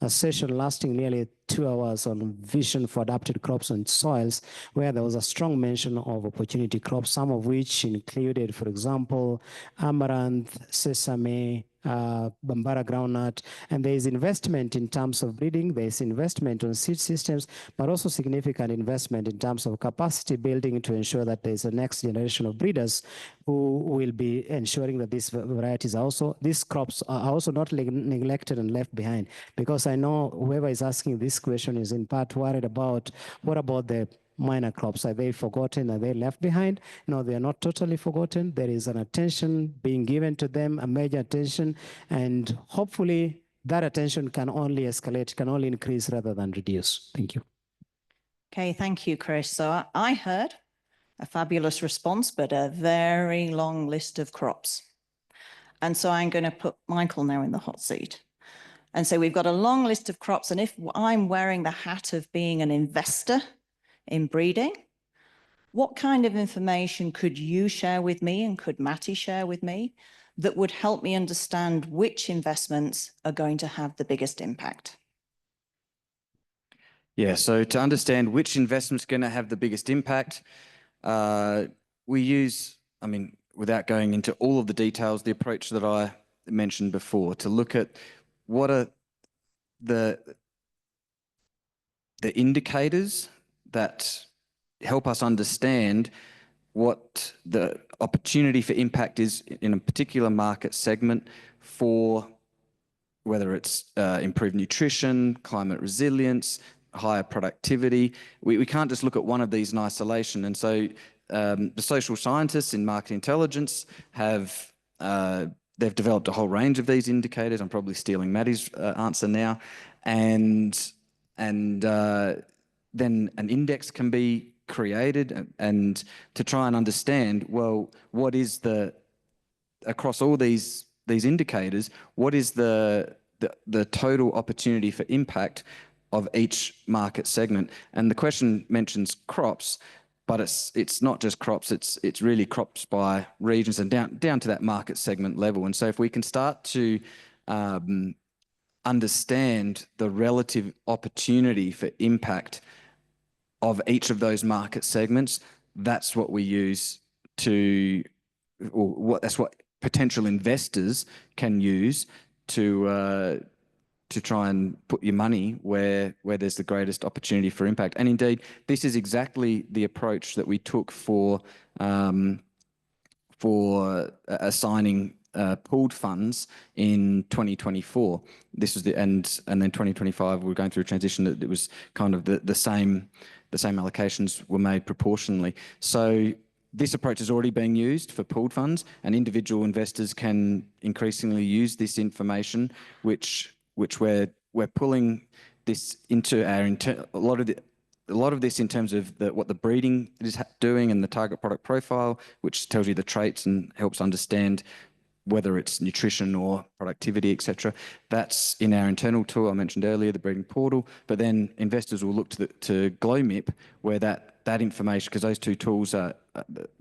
a session lasting nearly 2 hours on vision for adapted crops and soils, where there was a strong mention of opportunity crops, some of which included, for example, amaranth, sesame, Bambara groundnut, and there is investment in terms of breeding, there is investment on seed systems, but also significant investment in terms of capacity building to ensure that there is a next generation of breeders who will be ensuring that these varieties are also, these crops are also not neglected and left behind. Because I know whoever is asking this question is in part worried about what about the minor crops? Are they forgotten? Are they left behind? No, they are not totally forgotten. There is an attention being given to them, a major attention, and hopefully that attention can only escalate, can only increase rather than reduce. Thank you. Okay, thank you, Chris. So I heard a fabulous response, but a very long list of crops. And so I'm going to put Michael now in the hot seat. And so we've got a long list of crops. And if I'm wearing the hat of being an investor in breeding, what kind of information could you share with me and could Matty share with me that would help me understand which investments are going to have the biggest impact? Yeah, so to understand which investment's going to have the biggest impact, we use, I mean, without going into all of the details, the approach that I mentioned before, to look at what are the indicators that help us understand what the opportunity for impact is in a particular market segment for whether it's improved nutrition, climate resilience, higher productivity. We can't just look at one of these in isolation. And so the social scientists in market intelligence have they've developed a whole range of these indicators. I'm probably stealing Maddie's answer now. And then an index can be created and to try and understand, well, what is the, across all these indicators, what is the total opportunity for impact of each market segment? And the question mentions crops, but it's not just crops, it's really crops by regions and down to that market segment level. And so if we can start to understand the relative opportunity for impact of each of those market segments, that's what we use to, or that's what potential investors can use to try and put your money where there's the greatest opportunity for impact. And indeed, this is exactly the approach that we took for assigning pooled funds in 2024. This was and then 2025 we're going through a transition that it was kind of the same allocations were made proportionally. So this approach is already being used for pooled funds, and individual investors can increasingly use this information, which we're pulling this into our a lot of this in terms of what the breeding is doing and the target product profile, which tells you the traits and helps understand whether it's nutrition or productivity, etc. That's in our internal tool I mentioned earlier, the breeding portal. But then investors will look to GlowMIP, where that information, because those two tools are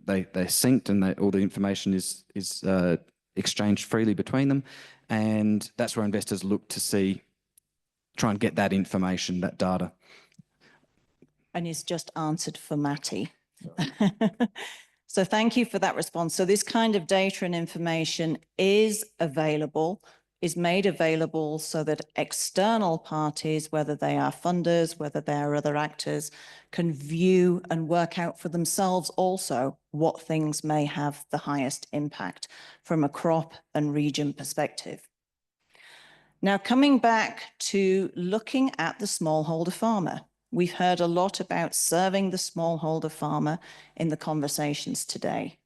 they're synced and all the information is exchanged freely between them, and that's where investors look to try and get that information, that data. And he's just answered for Matty. So thank you for that response. So this kind of data and information is available, is made available so that external parties, whether they are funders, whether they are other actors, can view and work out for themselves also what things may have the highest impact from a crop and region perspective. Now, coming back to looking at the smallholder farmer, we've heard a lot about serving the smallholder farmer in the conversations today.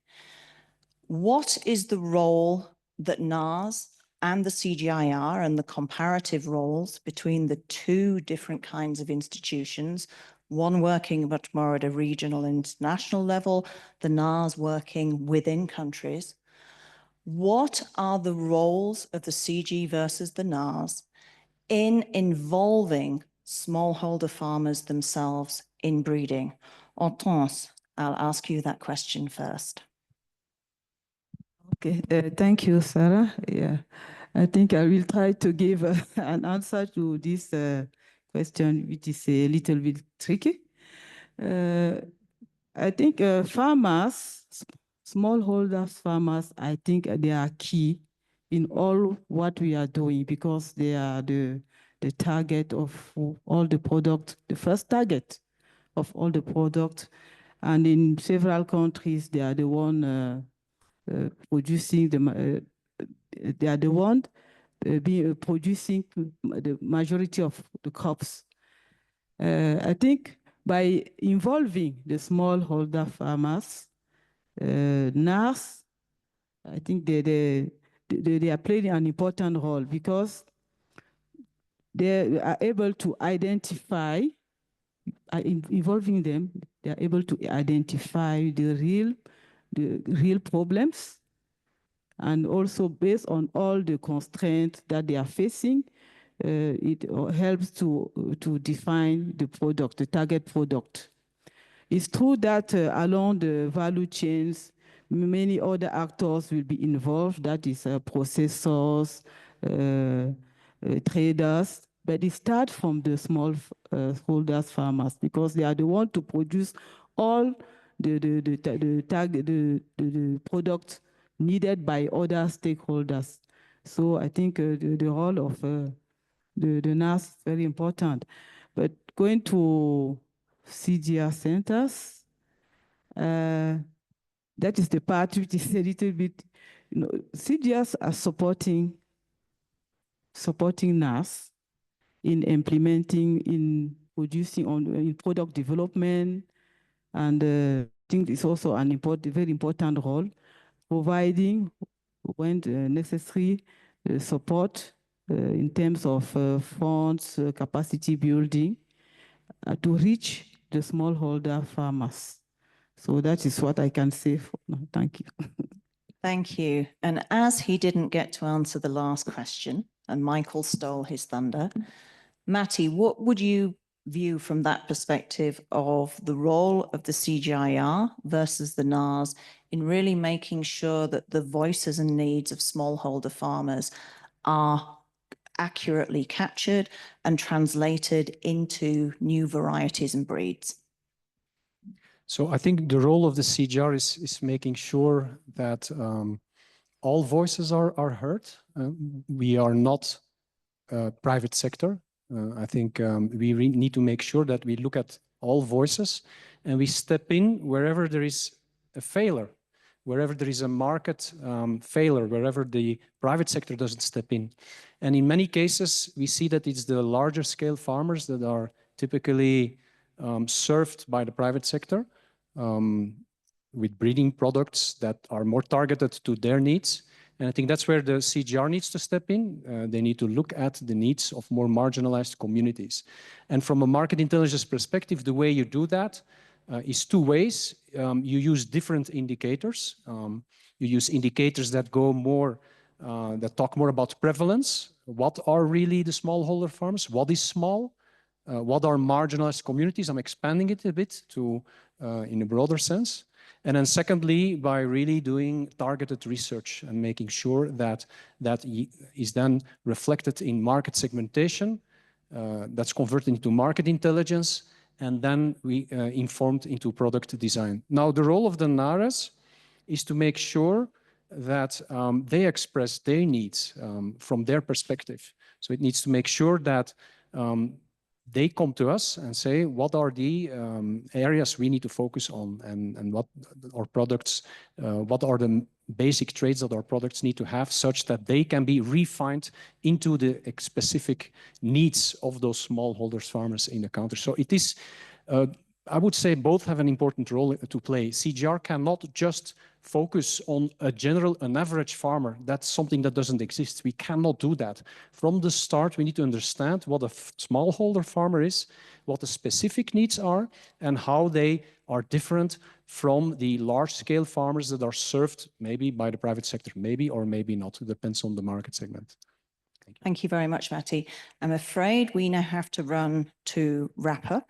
What is the role that NARES and the CGIAR and the comparative roles between the two different kinds of institutions, one working much more at a regional and international level, the NARES working within countries? What are the roles of the CG versus the NARES in involving smallholder farmers themselves in breeding? Hortense, I'll ask you that question first. Okay, thank you, Sarah. Yeah, I think I will try to give an answer to this question, which is a little bit tricky. I think farmers, smallholder farmers, I think they are key in all what we are doing, because they are the target of all the product, the first target of all the product. And in several countries, they are the one producing they are the one producing the majority of the crops. I think by involving the smallholder farmers, NARES, I think they are playing an important role, because they are able to identify, involving them, they are able to identify the real problems, and also based on all the constraints that they are facing, it helps to define the product, the target product. It's true that along the value chains, many other actors will be involved, that is processors, traders, but it starts from the smallholders farmers, because they are the ones to produce all the product needed by other stakeholders. So I think the role of the NARES is very important. But going to CGIAR centers, that is the part which is a little bit, CGIARs are supporting NARES in implementing, in producing, in product development, and I think it's also an very important role, providing, when necessary, support in terms of funds, capacity building, to reach the smallholder farmers. So that is what I can say for now. Thank you. Thank you. And as he didn't get to answer the last question, and Michael stole his thunder, Matty, what would you view from that perspective of the role of the CGIAR versus the NARES in really making sure that the voices and needs of smallholder farmers are accurately captured and translated into new varieties and breeds? So I think the role of the CGIAR is making sure that all voices are heard. We are not private sector. I think we need to make sure that we look at all voices and we step in wherever there is a failure, wherever there is a market failure, wherever the private sector doesn't step in. And in many cases, we see that it's the larger scale farmers that are typically served by the private sector with breeding products that are more targeted to their needs. And I think that's where the CGIAR needs to step in. They need to look at the needs of more marginalized communities. And from a market intelligence perspective, the way you do that is two ways. You use different indicators. You use indicators that go more that talk more about prevalence. What are really the smallholder farms? What is small? What are marginalized communities? I'm expanding it a bit to in a broader sense. And then secondly, by really doing targeted research and making sure that that is then reflected in market segmentation, that's converted into market intelligence, and then we informed into product design. Now, the role of the NARES is to make sure that they express their needs from their perspective. So it needs to make sure that they come to us and say, what are the areas we need to focus on, and what our products, what are the basic traits that our products need to have, such that they can be refined into the specific needs of those smallholders farmers in the country. So it is, I would say both have an important role to play. CGIAR cannot just focus on an average farmer. That's something that doesn't exist. We cannot do that. From the start, we need to understand what a smallholder farmer is, what the specific needs are, and how they are different from the large-scale farmers that are served maybe by the private sector, maybe or maybe not. It depends on the market segment. Thank you very much, Matti. I'm afraid we now have to run to wrap up.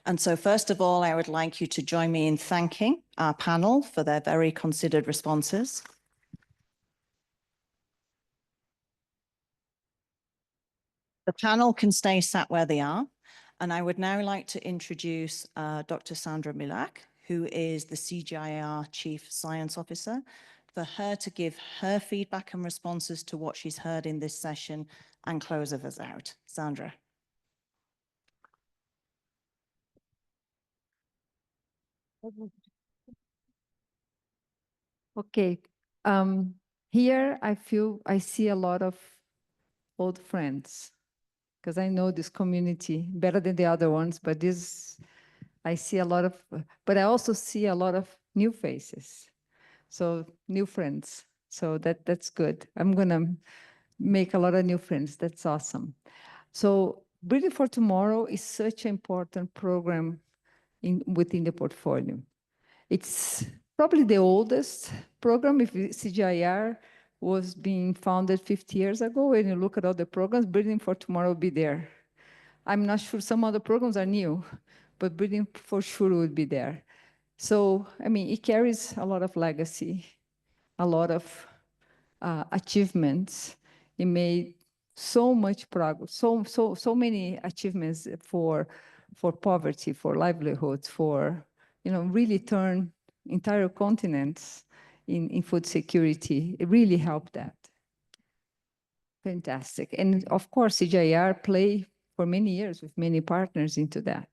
And so first of all, I would like you to join me in thanking our panel for their very considered responses. The panel can stay sat where they are. And I would now like to introduce Dr. Sandra Milak, who is the CGIAR Chief Science Officer, for her to give her feedback and responses to what she's heard in this session and close us out. Sandra. Okay. Here I see a lot of old friends because I know this community better than the other ones, but I see a lot of, but I also see a lot of new faces. So new friends. So that's good. I'm gonna make a lot of new friends. That's awesome. So Breeding for Tomorrow is such an important program within the portfolio. It's probably the oldest program. If CGIAR was being founded 50 years ago, and you look at all the programs, Breeding for Tomorrow will be there. I'm not sure some other programs are new, but Breeding for sure would be there. So, I mean, it carries a lot of legacy, a lot of achievements. It made so much progress, so many achievements for poverty, for livelihoods, for, really turn entire continents in food security. It really helped that. Fantastic. And of course, CGIAR play for many years with many partners into that.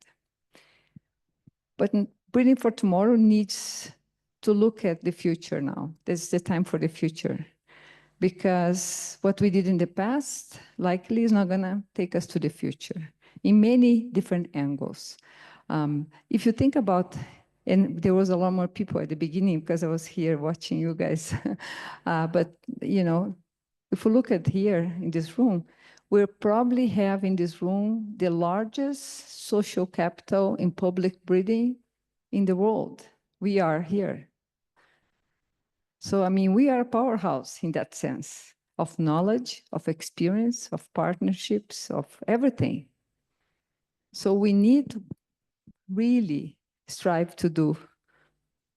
But Breeding for Tomorrow needs to look at the future now. This is the time for the future. Because what we did in the past likely is not going to take us to the future in many different angles. If you think about, and there was a lot more people at the beginning because I was here watching you guys, but if we look at here in this room, we probably have in this room the largest social capital in public breeding in the world. We are here. So, I mean, we are a powerhouse in that sense of knowledge, of experience, of partnerships, of everything. So we need to really strive to do,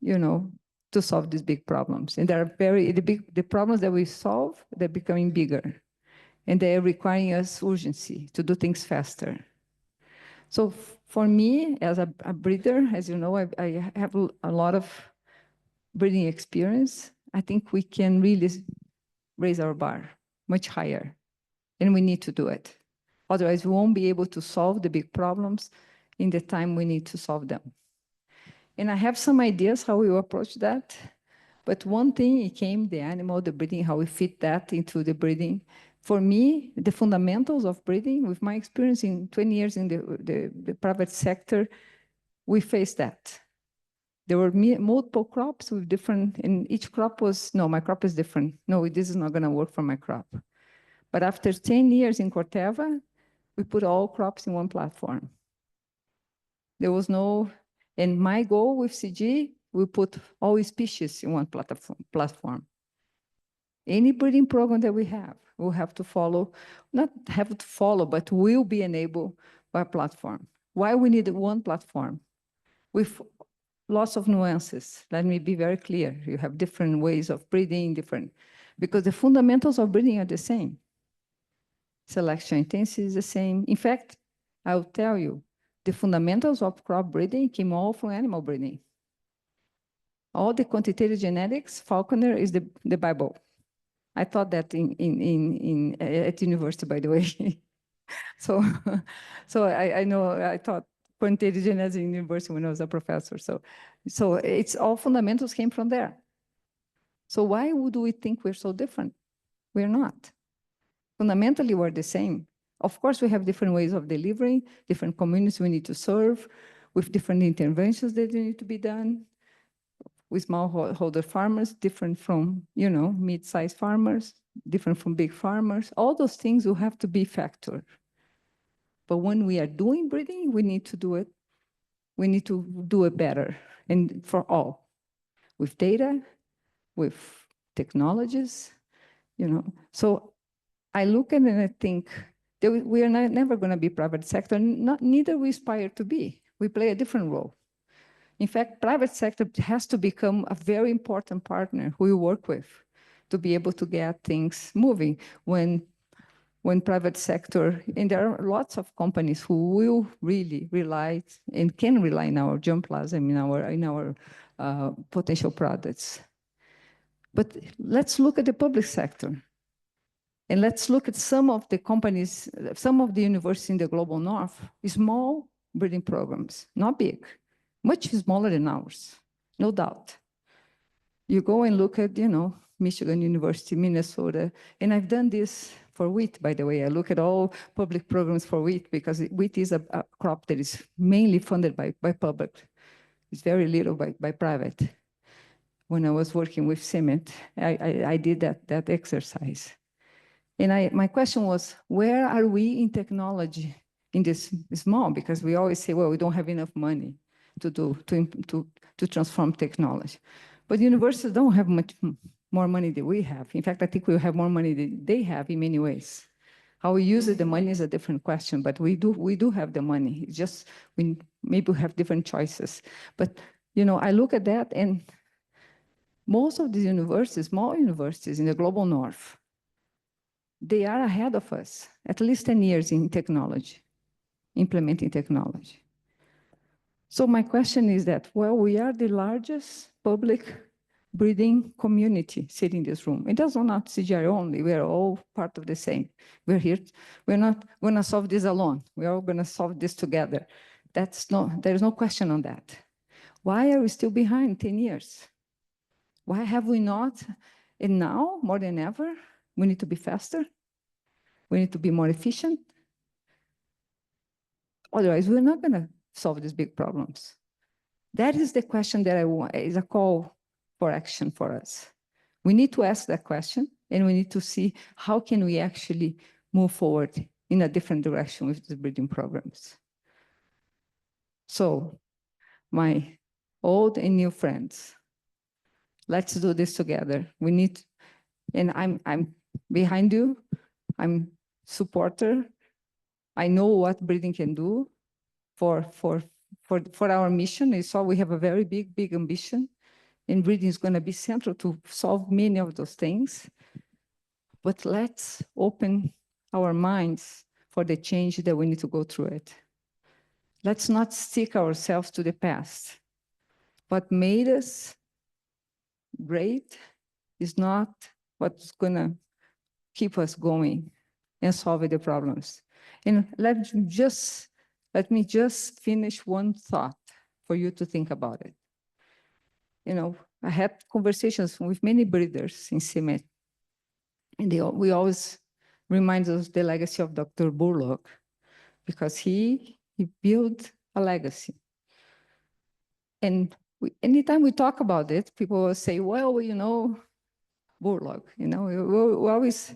to solve these big problems. And there are the problems that we solve, they're becoming bigger. And they're requiring us urgency to do things faster. So for me, as a breeder, as you know, I have a lot of breeding experience. I think we can really raise our bar much higher, and we need to do it. Otherwise, we won't be able to solve the big problems in the time we need to solve them. And I have some ideas how we will approach that. But one thing, it came the animal, the breeding, how we fit that into the breeding. For me, the fundamentals of breeding, with my experience in 20 years in the private sector, we faced that. There were multiple crops with different, and each crop was, no, my crop is different. No, this is not going to work for my crop. But after 10 years in Corteva, we put all crops in one platform. There was no, and my goal with CG, we put all species in one platform. Any breeding program that we have, we'll have to follow, not have to follow, but will be enabled by a platform. Why we need one platform? With lots of nuances. Let me be very clear. You have different ways of breeding, because the fundamentals of breeding are the same. Selection intensity is the same. In fact, I'll tell you, the fundamentals of crop breeding came all from animal breeding. All the quantitative genetics, Falconer is the Bible. I taught that at university, by the way. So I know I taught quantitative genetics in university when I was a professor. So it's all fundamentals came from there. So why would we think we're so different? We're not. Fundamentally, we're the same. Of course, we have different ways of delivering, different communities we need to serve, with different interventions that need to be done, with smallholder farmers, different from, mid-sized farmers, different from big farmers. All those things will have to be factored. But when we are doing breeding, we need to do it. We need to do it better, and for all, with data, with technologies, So I look at it and I think that we are never going to be private sector. Neither we aspire to be. We play a different role. In fact, private sector has to become a very important partner who we work with to be able to get things moving. When private sector, and there are lots of companies who will really rely and can rely in our germplasm, in our potential products. But let's look at the public sector. And let's look at some of the companies, some of the universities in the global north, small breeding programs, not big, much smaller than ours, no doubt. You go and look at, Michigan University, Minnesota, and I've done this for wheat, by the way. I look at all public programs for wheat because wheat is a crop that is mainly funded by public. It's very little by private. When I was working with cement, I did that exercise. And my question was, where are we in technology in this small? Because we always say, well, we don't have enough money to transform technology. But universities don't have much more money than we have. In fact, I think we have more money than they have in many ways. How we use the money is a different question, but we do have the money. It's just we maybe have different choices. But I look at that, and most of these universities, small universities in the global north, they are ahead of us, at least 10 years in technology, implementing technology. So my question is that, well, we are the largest public breeding community sitting in this room. It does not CGIAR only, we are all part of the same. We're here, we're not gonna solve this alone. We're all gonna solve this together. There's no question on that. Why are we still behind 10 years? Why have we not? And now, more than ever, we need to be faster. We need to be more efficient. Otherwise, we're not going to solve these big problems. That is the question that I want, is a call for action for us. We need to ask that question, and we need to see how can we actually move forward in a different direction with the breeding programs. So, my old and new friends, let's do this together. We need, and I'm behind you. I'm supporter. I know what breeding can do for our mission. You saw we have a very big ambition, and breeding is going to be central to solve many of those things. But let's open our minds for the change that we need to go through it. Let's not stick ourselves to the past. What made us great is not what's going to keep us going and solve the problems. And let me just finish one thought for you to think about it. I had conversations with many breeders in cement, and we always remind us the legacy of Dr. Burlock, because he built a legacy. And anytime we talk about it, people will say, well, Burlock, we always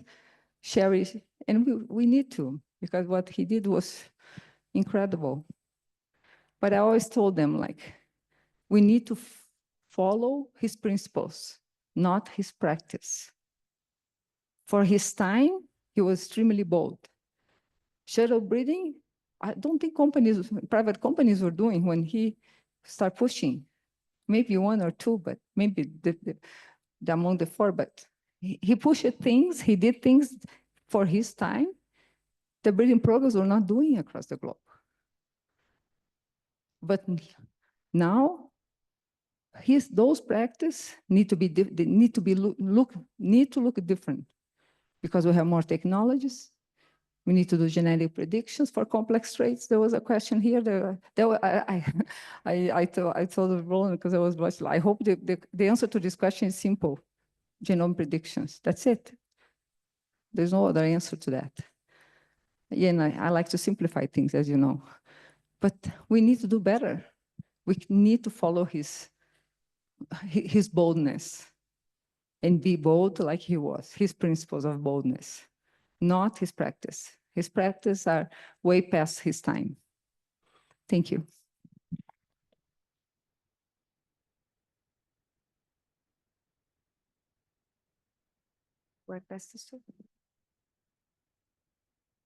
share it, and we need to, because what he did was incredible. But I always told them, we need to follow his principles, not his practice. For his time, he was extremely bold. Shuttle breeding, I don't think private companies were doing when he started pushing. Maybe one or two, but maybe among the four, but he pushed things, he did things for his time the breeding programs were not doing across the globe. But now, those practices need to look different because we have more technologies. We need to do genetic predictions for complex traits. There was a question here. I told Roland because I was watching. I hope the answer to this question is simple: genome predictions. That's it. There's no other answer to that. Again, I like to simplify things, as you know, but we need to do better. We need to follow his boldness and be bold like he was, his principles of boldness, not his practice. His practice are way past his time. Thank you. Where past this to?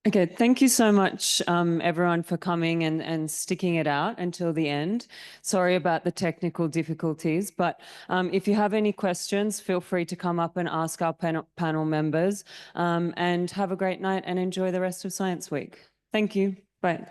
Okay, thank you so much, everyone, for coming and sticking it out until the end. Sorry about the technical difficulties, but if you have any questions, feel free to come up and ask our panel members, and have a great night and enjoy the rest of Science Week. Thank you. Bye.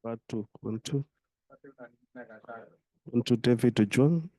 Part two, 1, 2. 1, 2, David to John.